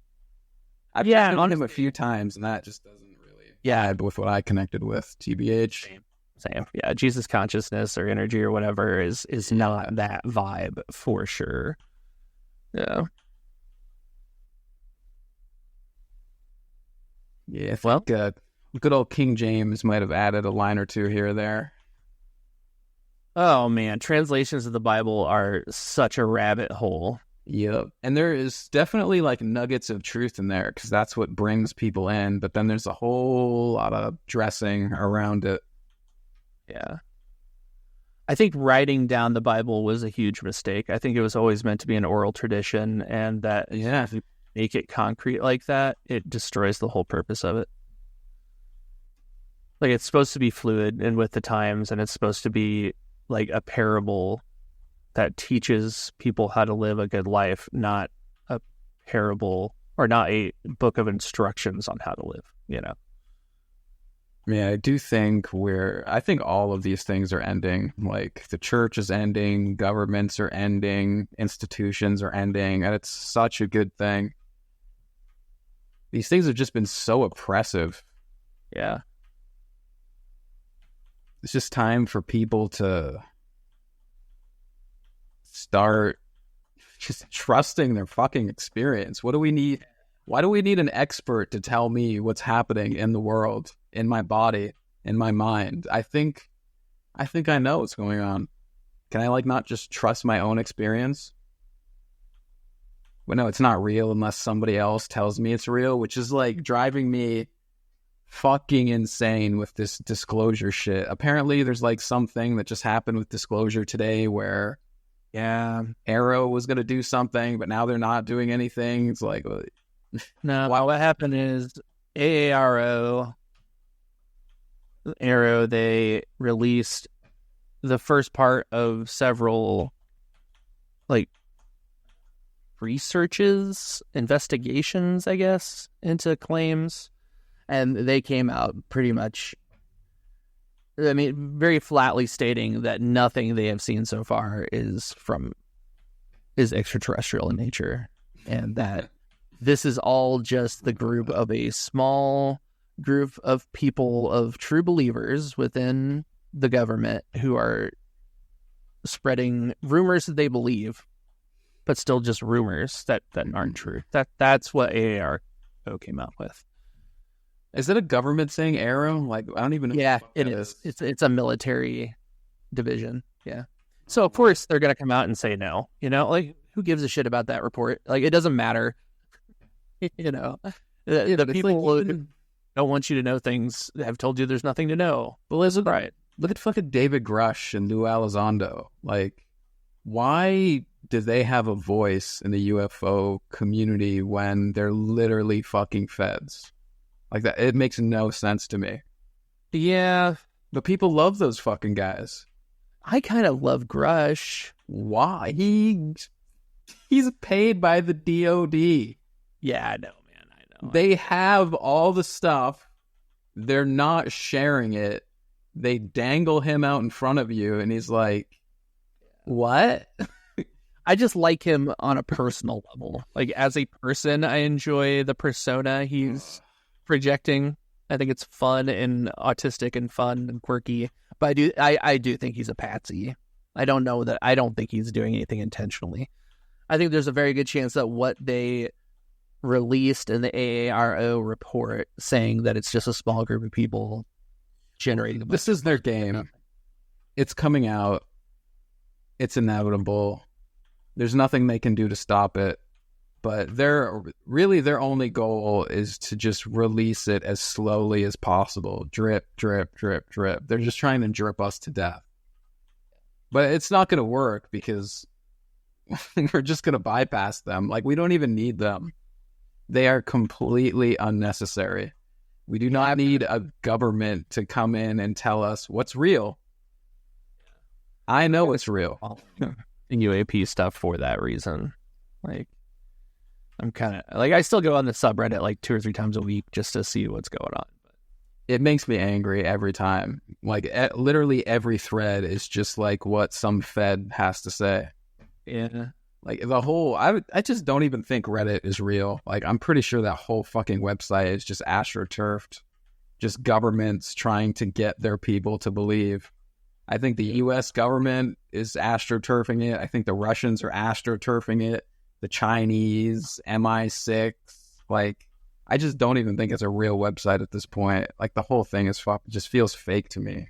I've known him a few times, and that just doesn't really vibe with what I connected with. TBH. Same. Yeah, Jesus consciousness or energy or whatever is not that vibe for sure. Yeah. Yeah, I think good old King James might have added a line or two here or there. Oh man, translations of the Bible are such a rabbit hole. Yep. And there is definitely like nuggets of truth in there because that's what brings people in. But then there's a whole lot of dressing around it. Yeah. I think writing down the Bible was a huge mistake. I think it was always meant to be an oral tradition, and that if you make it concrete like that, it destroys the whole purpose of it. Like, it's supposed to be fluid and with the times, and it's supposed to be like a parable that teaches people how to live a good life, not a parable or not a book of instructions on how to live, you know? Yeah, I do think I think all of these things are ending. Like the church is ending, governments are ending, institutions are ending, and it's such a good thing. These things have just been so oppressive. Yeah. It's just time for people to start just trusting their fucking experience. What do we need? Why do we need an expert to tell me what's happening in the world, in my body, in my mind? I think I know what's going on. Can I like not just trust my own experience? But no, it's not real unless somebody else tells me it's real, which is like driving me fucking insane with this disclosure shit. Apparently there's like something that just happened with disclosure today where Arrow was going to do something, but now they're not doing anything. It's like, no, what happened is Arrow, they released the first part of several like investigations, I guess, into claims. And they came out pretty much, I mean, very flatly stating that nothing they have seen so far is extraterrestrial in nature. And that this is all just the group of a small group of people, of true believers within the government who are spreading rumors that they believe, but still just rumors that aren't true. That's what AARO came out with. Is it a government saying Arrow? Like, I don't even know. Yeah, it is. It's a military division. Yeah. So, of course, they're going to come out and say no. You know, like, who gives a shit about that report? Like, it doesn't matter. You know, the people who don't want you to know things have told you there's nothing to know. But look at fucking David Grush and Lou Elizondo. Like, why do they have a voice in the UFO community when they're literally fucking feds? Like that, it makes no sense to me. Yeah. But people love those fucking guys. I kind of love Grush. Why? He's paid by the DOD. Yeah, I know, man. I know. They have all the stuff. They're not sharing it. They dangle him out in front of you, and he's like, what? I just like him on a personal level. Like, as a person, I enjoy the persona he's projecting. I think it's fun and autistic and fun and quirky. But I do think he's a patsy. I don't think he's doing anything intentionally. I think there's a very good chance that what they released in the AARO report saying that it's just a small group of people generating this is their game. It's coming out. It's inevitable. There's nothing they can do to stop it. But their only goal is to just release it as slowly as possible. Drip, drip, drip, drip. They're just trying to drip us to death. But it's not going to work because we're just going to bypass them. Like, we don't even need them. They are completely unnecessary. We do not need a government to come in and tell us what's real. I know it's real. UAP stuff for that reason. Like, I'm kind of like, I still go on the subreddit like 2 or 3 times a week just to see what's going on. It makes me angry every time. Like, literally every thread is just like what some Fed has to say. Yeah. Like, the whole, I just don't even think Reddit is real. Like, I'm pretty sure that whole fucking website is just astroturfed. Just governments trying to get their people to believe. I think the U.S. government is astroturfing it. I think the Russians are astroturfing it. The Chinese, MI6. Like, I just don't even think it's a real website at this point. Like, the whole thing is just feels fake to me.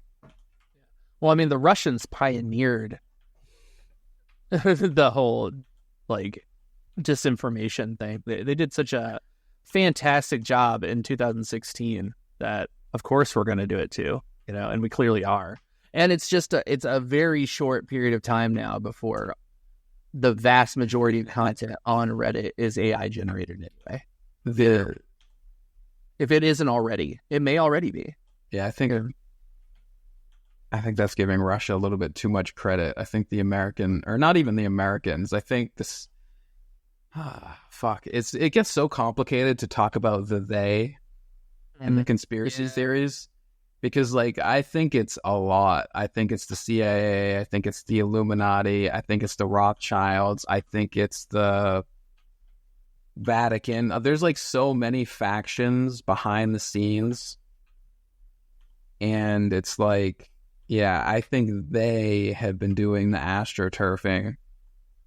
Well, I mean, the Russians pioneered the whole, like, disinformation thing. They did such a fantastic job in 2016 that, of course, we're going to do it too, and we clearly are. And it's just it's a very short period of time now before the vast majority of content on Reddit is AI generated anyway. If it isn't already, it may already be. Yeah, I think that's giving Russia a little bit too much credit. I think the American, or not even the Americans, I think this, it gets so complicated to talk about they and the conspiracy theories, because, like, I think it's a lot. I think it's the CIA. I think it's the Illuminati. I think it's the Rothschilds. I think it's the Vatican. There's, like, so many factions behind the scenes. And it's like, yeah, I think they have been doing the astroturfing.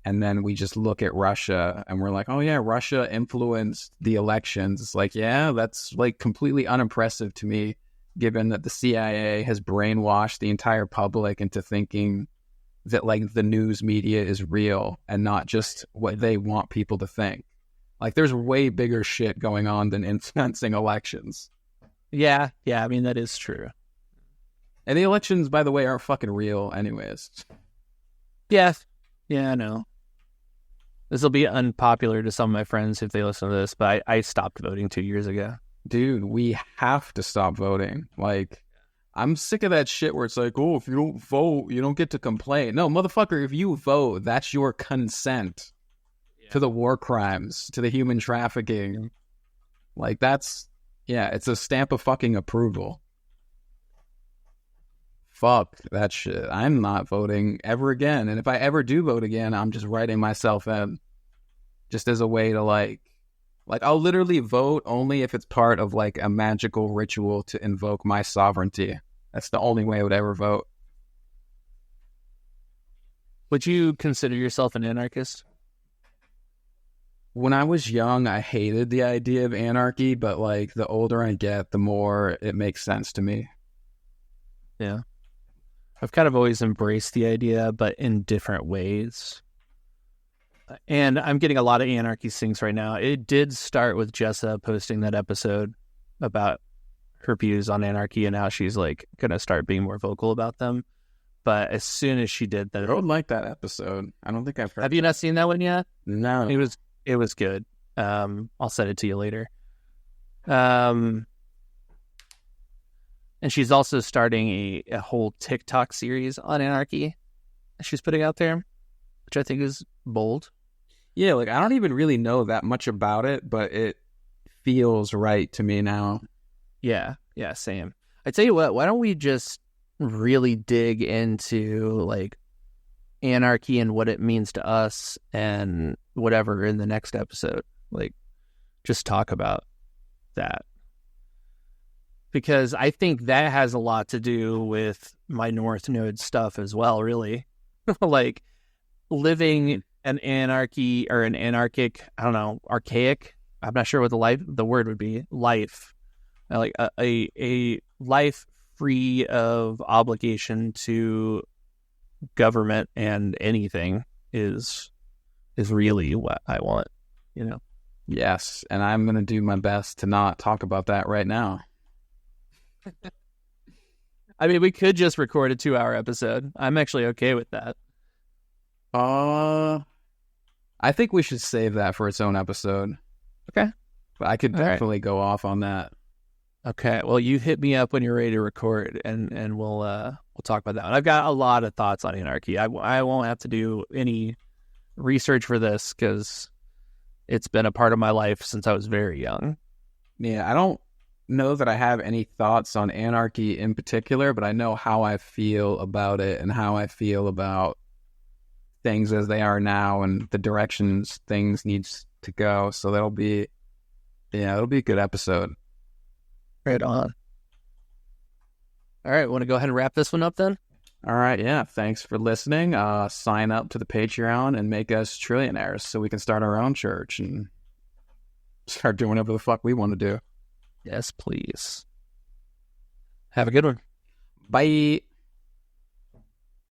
And then we just look at Russia and we're like, oh yeah, Russia influenced the elections. It's like, yeah, that's, like, completely unimpressive to me, given that the CIA has brainwashed the entire public into thinking that, like, the news media is real and not just what they want people to think. Like, there's way bigger shit going on than influencing elections. Yeah, I mean, that is true. And the elections, by the way, aren't fucking real anyways. Yeah, I know. This will be unpopular to some of my friends if they listen to this, but I stopped voting 2 years ago. Dude, we have to stop voting. Like, I'm sick of that shit where it's like, oh, if you don't vote, you don't get to complain. No, motherfucker, if you vote, that's your consent to the war crimes, to the human trafficking. Like, it's a stamp of fucking approval. Fuck that shit. I'm not voting ever again. And if I ever do vote again, I'm just writing myself in, just as a way to, like, I'll literally vote only if it's part of, like, a magical ritual to invoke my sovereignty. That's the only way I would ever vote. Would you consider yourself an anarchist? When I was young, I hated the idea of anarchy, but, like, the older I get, the more it makes sense to me. Yeah. I've kind of always embraced the idea, but in different ways. And I'm getting a lot of anarchy things right now. It did start with Jessa posting that episode about her views on anarchy and how she's, like, going to start being more vocal about them. But as soon as she did that... I don't like that episode. I don't think I've heard. Have you not seen that one yet? No. It was good. I'll send it to you later. And she's also starting a whole TikTok series on anarchy she's putting out there, which I think is bold. Yeah, like, I don't even really know that much about it, but it feels right to me now. Yeah, same. I tell you what, why don't we just really dig into, like, anarchy and what it means to us and whatever in the next episode. Like, just talk about that. Because I think that has a lot to do with my North Node stuff as well, really. Like, living an anarchy or an anarchic, I don't know, archaic, I'm not sure what the word would be, life. Like a life free of obligation to government and anything is really what I want, Yes, and I'm going to do my best to not talk about that right now. I mean, we could just record a 2-hour episode. I'm actually okay with that. I think we should save that for its own episode. Okay. But I could definitely go off on that. Okay. Well, you hit me up when you're ready to record, and we'll we'll talk about that one. I've got a lot of thoughts on anarchy. I won't have to do any research for this because it's been a part of my life since I was very young. Yeah, I don't know that I have any thoughts on anarchy in particular, but I know how I feel about it and how I feel about things as they are now and the directions things needs to go. So it'll be a good episode. Right on. All right, want to go ahead and wrap this one up then? All right, yeah. Thanks for listening. Sign up to the Patreon and make us trillionaires so we can start our own church and start doing whatever the fuck we want to do. Yes, please. Have a good one. Bye.